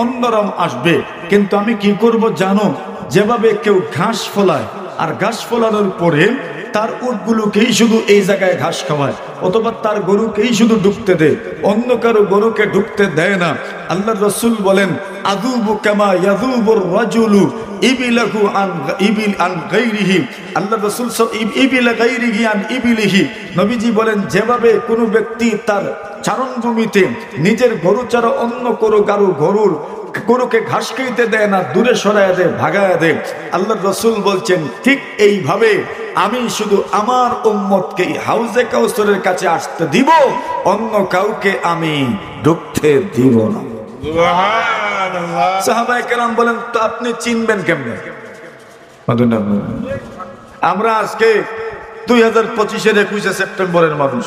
অন্যরাও আসবে, কিন্তু আমি কি করব জানো? যেভাবে কেউ ঘাস ফলায় আর ঘাস ফলানোর পরে তার উটগুলোকেই শুধু এই জায়গায় ঘাস খাওয়ায়, অথবা তার গরুকেই শুধু ঢুকতে দেয়, অন্য কারো গরুকে ঢুকতে দেয় না। আল্লাহ রাসূল বলেন, আযুবু কামা ইয়াযুবুর রাজুলু ইবিলাহু আন ইবিল আন গায়রিহি। আল্লাহ রাসূল ইবিল গায়রিহি আন ইবিলিহি, নবীজি বলেন, যেভাবে কোনো ব্যক্তি তার চারণভূমিতে নিজের গরু ছাড়া অন্য কোনো গরুকে ঘাস খেতে দেয় না, দূরে সরায় দেয়, ভাগায় দেয়। আল্লাহ রাসূল বলছেন, ঠিক এইভাবে আমি শুধু আমার উম্মতকে হাউজে কাউসারের কাছে আসতে দিব, অন্য কাউকে আমি ঢুকতে দিব না। সুবহানাল্লাহ। সাহাবায়ে কেরাম বলেন, তো আপনি চিনবেন কেমনে? আমরা আজকে 2025-এর 21শে সেপ্টেম্বরের মানুষ,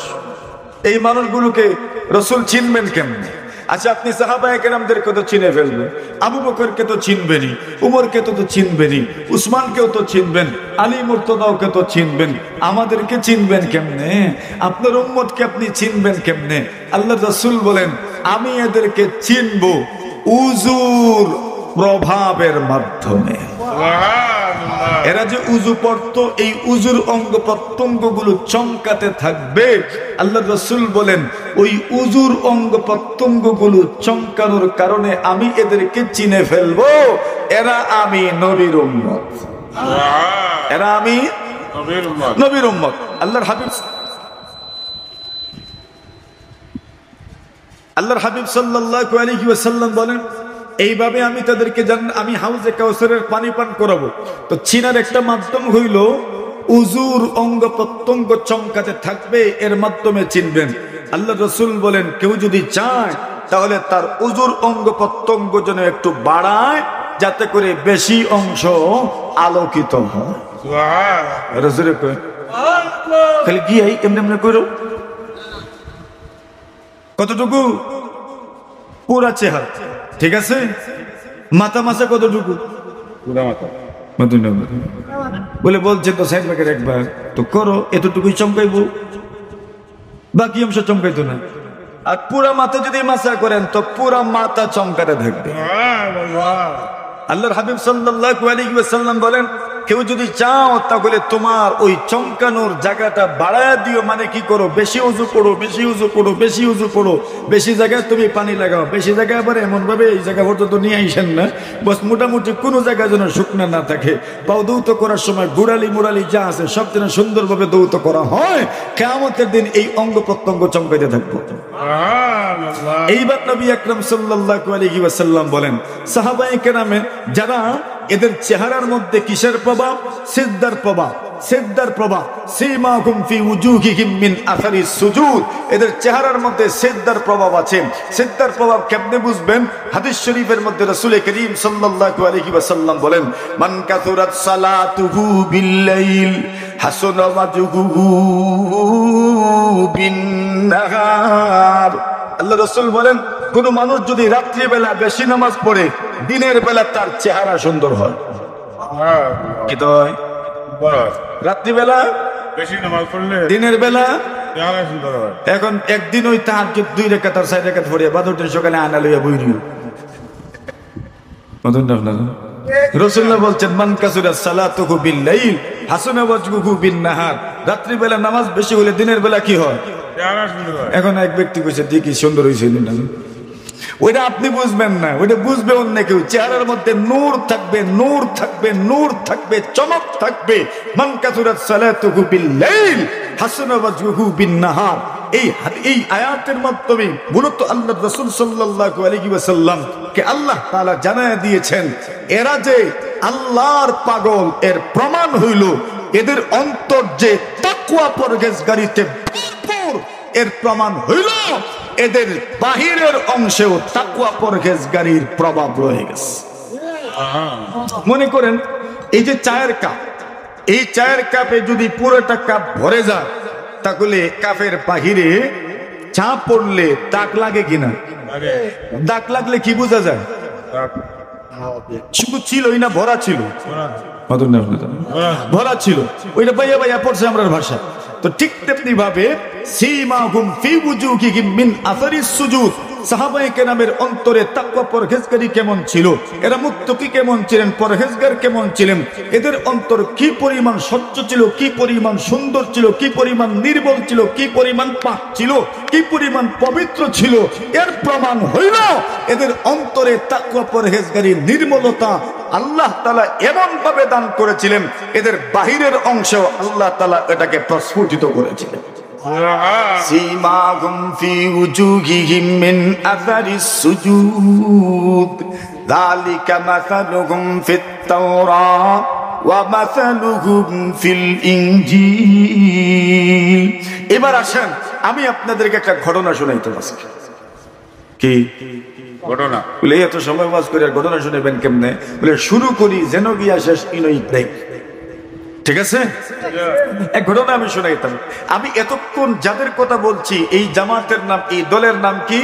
এই মানুষগুলোকে রাসূল চিনবেন কেমনে? আচ্ছা, আপনি সাহাবায়ে কেরামদেরকে তো চিনে ফেলবেন, আবু বকরকে তো চিনবেনই, উমরকে তো চিনবেনই, উসমানকেও তো চিনবেন, আলী মুর্তদাকে তো চিনবেন, আমাদেরকে চিনবেন কেমনে? আপনার উম্মতকে আপনি চিনবেন কেমনে? আল্লাহ রাসূল বলেন, আমি এদেরকে চিনব উজুর প্রভাবের মাধ্যমে। এরা যে উজু পড়তো, এই উজুর অঙ্গ প্রত্যঙ্গ গুলো চমকাতে থাকবে। আল্লাহ রাসূল বলেন, ওই উজুর অঙ্গ প্রত্যঙ্গ গুলো চমকানোর কারণে আমি এদেরকে চিনে ফেলবো, এরা আমি নবীর উম্মত, এরা আমি নবীর উম্মত। আল্লাহর হাবিব সাল্লাল্লাহু আলাইহি ওয়াসাল্লাম বলেন, এইভাবে আমি তাদেরকে আমি হাউজে কাউসারের পানি পান করাবো। তো চিনার একটা মাধ্যম হইল উজুর অঙ্গ প্রত্যঙ্গ চমকাতে থাকবে, এর মাধ্যমে চিনবেন। আল্লাহ রাসূল বলেন, কেউ যদি চায় তাহলে তার উজুর অঙ্গ প্রত্যঙ্গ যেন একটু বাড়ায়, যাতে করে বেশি অংশ আলোকিত হয়। খালি কি এমনি করো, কতটুকু? পুরা চেহারা, ঠিক আছে? মাথা মাসে কতটুকু? বলে বলছে তো সাইড ব্যাকের একবার তো করো, এতটুকুই চমকাইবো, বাকি অংশ চমকাইতো না। আর পুরা মাথা যদি মাসা করেন তো পুরা মাথা চমকাতে থাকবে। আল্লাহর হাবিব সাল্লাল্লাহু আলাইহি ওয়াসাল্লাম বলেন, কেউ যদি চাও তাহলে তোমার ওই চমকানোর জায়গাটা বাড়ায় দিও। মানে কি করো? বেশি উজু করো, বেশি উজু করো, বেশি উজু করো, বেশি জায়গায় তুমি পানি লাগাও। বেশি জায়গায় আবার এমন ভাবে এই জায়গা পর্যন্ত নিয়ে আইসেন না, বস মোটামুটি কোনো জায়গায় যেন শুকনা না থাকে। পাও দৌত করার সময় গুড়ালি মুড়ালি যা আছে সব যেন সুন্দরভাবে দৌত করা হয়। কিয়ামতের দিন এই অঙ্গ প্রত্যঙ্গ চমকাইতে থাকবো। এইবার নবী আকরাম সাল্লাল্লাহু আলাইহি ওয়াসাল্লাম বলেন, সাহাবায়ে কেরামে যারা এদের চেহারার মধ্যে কিসের প্রভাব? সিজদার প্রভাব, সিজদার প্রভাব। সীমাহুম ফি উজুহিহিম মিন আসারিস সুজুদ, এদের চেহারার মধ্যে সিজদার প্রভাব আছে। সিজদার প্রভাব কেমনে বুঝবেন? হাদিস শরীফের মধ্যে রাসূল করিম সাল্লাল্লাহু আলাইহি ওয়াসাল্লাম বলেন, মান কাসুরাত সালাতুহু বিল লাইল হাসুনা ওয়াজহুহু বিন-নাহার। আল্লাহ রাসূল বলেন, কোন মানুষ যদি রাত্রিবেলা বেশি নামাজ পড়ে, দিনের বেলা তার চেহারা সুন্দর হয়। কি তো হয়? রাত্রিবেলা বেশি নামাজ পড়লে দিনের বেলা চেহারা সুন্দর হয়। এখন একদিন ওই তাহাজ্জুদ 2 রাকাত আর 4 রাকাত পড়ে বাদরদিন সকালে আনা লইয়া বইরিও রাসূলুল্লাহ বলছেন, মান কাসুরা সালাতুহু বিল-লাইল হাসুনা ওয়াজহুহু বিন-নাহার। রাত্রিবেলা নামাজ বেশি হলে দিনের বেলা কি হয়? চেহারা সুন্দর হয়। এখন এক ব্যক্তি কইছে দেখি সুন্দর হইছে না, ওইটা আপনি বুঝবেন না, ওইটা বুঝবে অন্য কেউ। চেহারার মধ্যে নূর থাকবে, নূর থাকবে, নূর থাকবে, চমক থাকবে। মান কাসুরাত সালাতুহু বিল-লাইল হাসুনা ওয়াজহুহু বিন-নাহার। এই আয়াতের মাধ্যমে মূলত আল্লাহ রাসূল সাল্লাল্লাহু আলাইহি ওয়াসাল্লাম কে আল্লাহ তাআলা জানায় দিয়েছেন, এরা যে আল্লাহর পাগল এর প্রমাণ হইল এদের অন্তর যে তাকওয়া পরহেজগারিতে ভরপুর, এর প্রমাণ হইল এদের বাহিরের অংশেও তাকওয়া পরহেজগারির প্রভাব রয়ে গেছে। মনে করেন এই যে চায়ের কাপ, এই চায়ের কাপে যদি পুরোটা কাপ ভরে যায় তাহলে কাপের বাহিরে চা পড়লে দাগ লাগে কিনা? দাগ লাগলে কি বোঝা যায়? শুধু ছিলই না, ভরা ছিল, ভরা ছিল, ওইটা বাইয়া বাইয়া পড়ছে আমরা ভাষা। তো ঠিক তেমনি ভাবে সীমাহুম ফি উজুহিহিম মিন আসারিস সুজুদ, সাহাবায়ে কেরামের অন্তরে তাকওয়া পরহেজগারি কেমন ছিল, এরা মুত্তাকি কেমন ছিলেন, পরহেজগার কেমন ছিলেন, এদের অন্তর কি পরিমাণ স্বচ্ছ ছিল, কি পরিমাণ সুন্দর ছিল, কি পরিমাণ নির্মল ছিল, কি পরিমাণ পাক ছিল, কি পরিমাণ পবিত্র ছিল, এর প্রমাণ হইল এদের অন্তরে তাকওয়া পরহেজগারি নির্মলতা আল্লাহ তাআলা এমন ভাবে দান করেছিলেন, এদের বাহিরের অংশেও আল্লাহ তাআলা এটাকে প্রস্ফুটিত করেছিলেন। সীমাহুম ফি উজুহিহিম মিন আসারিস সুজুদ যালিকা মাসালুহুম ফিত তাওরাত ওয়া মাসালুহুম ফিল ইনজিল। এবার আসেন আমি আপনাদেরকে একটা ঘটনা শোনাইতে আজকে। কি ঘটনা? বলে এত সময় ওয়াজ করে আর ঘটনা শুনেবেন কেমনে? বলে শুরু করি যেন গিয়া শেষ ইনই দেখ। ঠিক আছে, এক ঘটনা আমি শোনাইতাম। আমি এতক্ষণ যাদের কথা বলছি এই জামাতের নাম, এই দলের নাম কি?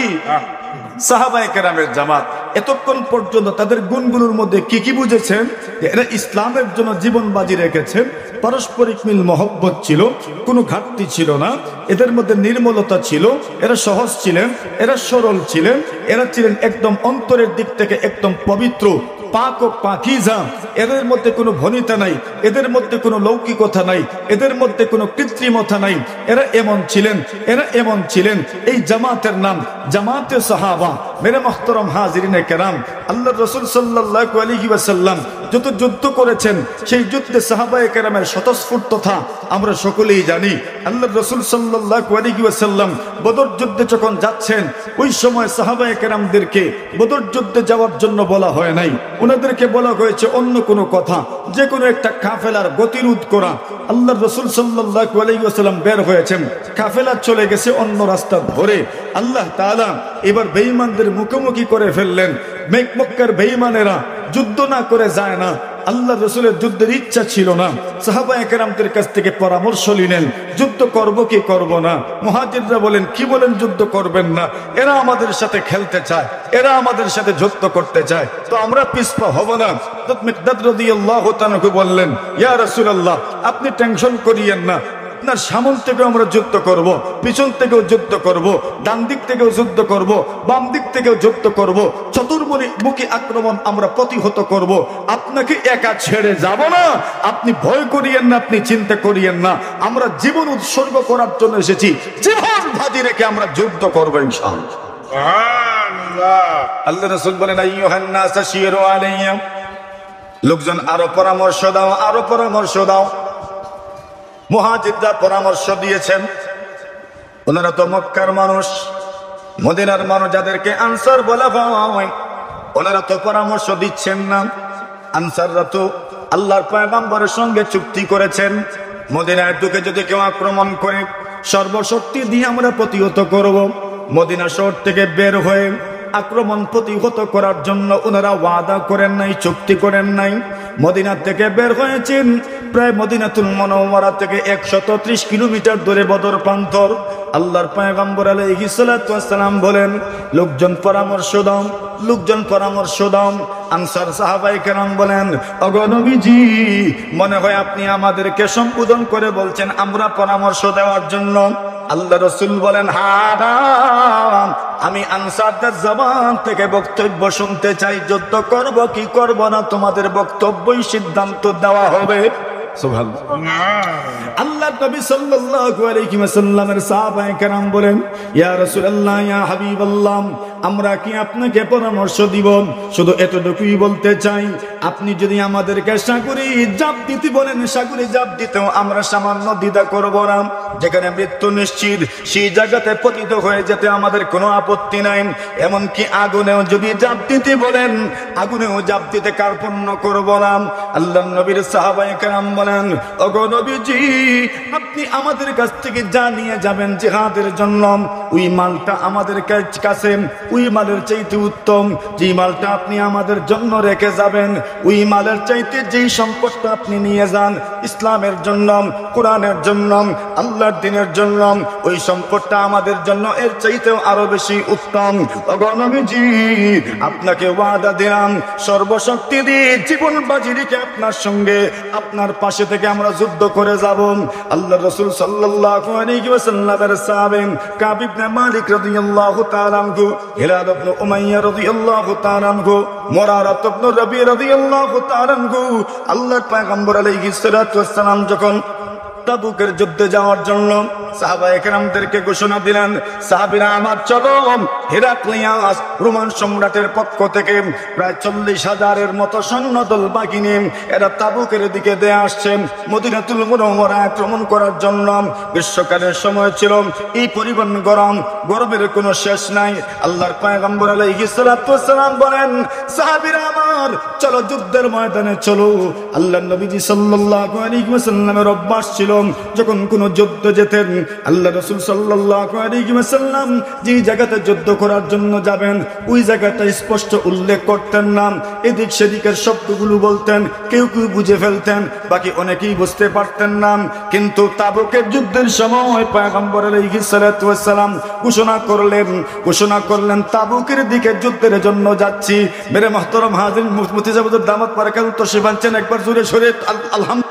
সাহাবায়ে কেরামের জামাত। এতক্ষণ পর্যন্ত তাদের গুণগুলোর মধ্যে কি কি বুঝেছেন? এরা ইসলামের জন্য জীবন বাজি রেখেছেন, পারস্পরিক মিল মহব্বত ছিল, কোনো ঘাটতি ছিল না, এদের মধ্যে নির্মলতা ছিল, এরা সহজ ছিলেন, এরা সরল ছিলেন, এরা ছিলেন একদম অন্তরের দিক থেকে একদম পবিত্র, পাক ও পাকিজা। এদের মধ্যে কোনো ভনিতা নাই, এদের মধ্যে কোনো লৌকিকতা নাই, এদের মধ্যে কোনো কৃত্রিমতা নাই। এরা এমন ছিলেন, এরা এমন ছিলেন। এই জামাতের নাম জামাতে সাহাবা। মেরে মুহতারাম হাজিরিনে কেরাম, আল্লাহর রাসূল সাল্লাল্লাহু আলাইহি ওয়াসাল্লাম যত যুদ্ধ করেছেন সেই যুদ্ধে সাহাবায়ে কেরামের স্বতঃস্ফূর্ততা আমরা সকলেই জানি। আল্লাহর রাসূল সাল্লাল্লাহু আলাইহি ওয়াসাল্লাম বদর যুদ্ধে যখন যাচ্ছেন ওই সময় সাহাবায়ে কেরামদেরকে বদর যুদ্ধে যাওয়ার জন্য বলা হয় নাই, ওনাদেরকে বলা হয়েছে অন্য কোনো কথা, যে কোনো একটা কাফেলার গতিরোধ করা। আল্লাহর রাসূল সাল্লাল্লাহু আলাইহি ওয়াসাল্লাম বের হয়েছেন, কাফেলা চলে গেছে অন্য রাস্তা ধরে। আল্লাহ তাআলা এবার বেঈমানদের মুখোমুখি করে ফেললেন। মক্কার বেঈমানেরা যুদ্ধ না করে যায় না, আল্লাহ রাসূলের যুদ্ধের ইচ্ছা ছিল না। সাহাবায়ে কেরামদের কাছ থেকে পরামর্শ নিলেন, যুদ্ধ করব কি করব না। মুহাজিররা বলেন, কি বলেন যুদ্ধ করবেন না? এরা আমাদের সাথে খেলতে চায়, এরা আমাদের সাথে যুদ্ধ করতে চায়, তো আমরা পিছপা হব না। মিকদাদ রাদিয়াল্লাহু তাআলা বললেন, ইয়া রাসূলুল্লাহ আপনি টেনশন করিয়েন না, আপনার সামনে থেকে আমরা যুদ্ধ করব, পিছন থেকেও যুদ্ধ করব, ডান দিক থেকেও যুদ্ধ করব, বাম দিক থেকেও যুদ্ধ করব, চতুর্মুখী আক্রমণ আমরা প্রতিহত করব, আপনাকে একা ছেড়ে যাব না। আপনি ভয় করিয়েন না, আপনি চিন্তা করিয়েন না, আমরা জীবন উৎসর্গ করার জন্য এসেছি, জীবন বাজি রেখে আমরা যুদ্ধ করব ইনশাআল্লাহ। সুবহানাল্লাহ। আল্লাহ রাসূল বলেন, আইয়ুহান নাস আশিরু আলাইয়া, লোকজন আরো পরামর্শ দাও, আরো পরামর্শ দাও। মুহাজিররা পরামর্শ দিয়েছেন, ওনারা তো মক্কার মানুষ, মদিনার মানুষ, যাদেরকে আনসার বলা হয়, ওনারা তো পরামর্শ দিচ্ছেন না। আনসাররা তো আল্লাহর পয়গম্বরের সঙ্গে চুক্তি করেছেন, মদিনায় ঢুকে যদি কেউ আক্রমণ করে সর্বশক্তি দিয়ে আমরা প্রতিহত করব। মদিনা শহর থেকে বের হয়ে আক্রমণ প্রতিহত করার জন্য ওনারা ওয়াদা করেন নাই, চুক্তি করেন নাই। মদিনা থেকে বের হয়েছেন, প্রায় মদিনাতুল মুনাওয়ারা থেকে 130 কিলোমিটার দূরে বদর প্রান্তর। আল্লাহর পয়গম্বর আলাইহিস সালাতু ওয়াস সালাম বলেন, লোকজন পরামর্শ দাও, লোকজন পরামর্শ দাও। আনসার সাহাবায়ে কেরাম বলেন, ওগো নবীজি, মনে হয় আপনি আমাদেরকে সম্বোধন করে বলছেন আমরা পরামর্শ দেওয়ার জন্য। আল্লাহ রাসূল বলেন, হ্যাঁ, আমি আনসারদের জবান থেকে বক্তব্য শুনতে চাই, যুদ্ধ করব কি করব না তোমাদের বক্তব্যই সিদ্ধান্ত দেওয়া হবে। আল্লাহ নবী সাল্লাল্লাহু আলাইহি ওয়াসাল্লামের সাহাবায়ে কেরাম বলেন, ইয়া রাসূলুল্লাহ, ইয়া হাবিবাল্লাহ, আমরা কি আপনাকে পরামর্শ দিব? শুধু এতটুকুই বলতে চাই, আপনি যদি আমাদেরকে সাগরে জাপ দিতে বলেন, সাগরে জাপ দিতেও আমরা সামান্য দ্বিধা করব না। যেখানে মৃত্যু নিশ্চিত সেই জায়গাতে পতিত হয়ে যেতে আমাদের কোনো আপত্তি নাই। এমনকি আগুনেও যদি জাপ দিতে বলেন, আগুনেও জাপ দিতে কার্পণ্য করব না। আল্লাহর নবীর সাহাবায়ে কেরাম বলেন, ওগো নবীজি, আপনি আমাদের কাছ থেকে যা নিয়ে যাবেন জিহাদের জন্য, ওই মালটা আমাদের কাছে ওই মালের চাইতে উত্তম। যে মালটা আপনি আমাদের জন্য রেখে যাবেন, ওই মালের চাইতে যেই সম্পদটা আপনি নিয়ে যান ইসলামের জন্য, কোরআনের জন্য, আল্লাহর দ্বীনের জন্য, ওই সম্পদটা আমাদের জন্য এর চাইতেও আরো বেশি উত্তম। ওগো নবীজি, আপনাকে ওয়াদা দিলাম, সর্বশক্তি দিয়ে জীবন বাজি রেখে আপনার সঙ্গে, আপনার পাশে থেকে আমরা যুদ্ধ করে যাব। আল্লাহ রাসূল সাল্লাল্লাহু আলাইহি ওয়াসাল্লামের সাহাবী কাব ইবনে মালিক রাদিয়াল্লাহু তাআলা আনহু, হিলাল ইবনে উমাইয়া রাদিয়াল্লাহু তাআলা আনহু, মুরারা ইবনে রবি রাদিয়াল্লাহু তাআলা আনহু, আল্লাহর পয়গম্বর আলাইহিস সালাতু ওয়াস সালাম যখন তাবুকের যুদ্ধে যাওয়ার জন্য সাহাবায়ে কেরামদেরকে ঘোষণা দিলেন, সাহাবীরা আমার চলো, হেরাক্লিয়াস রোমান সম্রাটের পক্ষ থেকে প্রায় 40,000-এর মতো সৈন্যদল বাহিনী এরা তাবুকের দিকে দিয়ে আসছে মদিনাতুল মুনাওয়ারা আক্রমণ করার জন্য। গ্রীষ্মকালের সময় ছিল, এই পরিমাণ গরম, গরমের কোনো শেষ নাই। আল্লাহর পয়গম্বর আলাইহিস সালাতু ওয়াস সালাম বলেন, সাহাবীরা আমার চলো যুদ্ধের ময়দানে চলো। আল্লাহর নবীজি সাল্লাল্লাহু আলাইহি ওয়াসাল্লামের অভ্যাস ছিল, যখন কোন যুদ্ধ যেতেন আল্লাহ রাসূল সাল্লাল্লাহু আলাইহি ওয়াসাল্লাম যে জায়গাতে যুদ্ধ করার জন্য যাবেন ওই জায়গাটা স্পষ্ট উল্লেখ করতেন না, এদিক সেদিকের শব্দগুলো বলতেন, কেউ কেউ বুঝে ফেলতেন, বাকি অনেকেই বুঝতে পারতেন না। কিন্তু তাবুকের যুদ্ধের সময় পয়গম্বর আলাইহিস সালাতু ওয়াস সালাম ঘোষণা করলেন তাবুকের দিকে যুদ্ধের জন্য যাচ্ছি। মেরে মুহতারাম হাজির, মুফতি সাহেব দামাত বারাকাতুহু তশরিফ আনছেন, একবার জোরে সরে আলহামদুলিল্লাহ।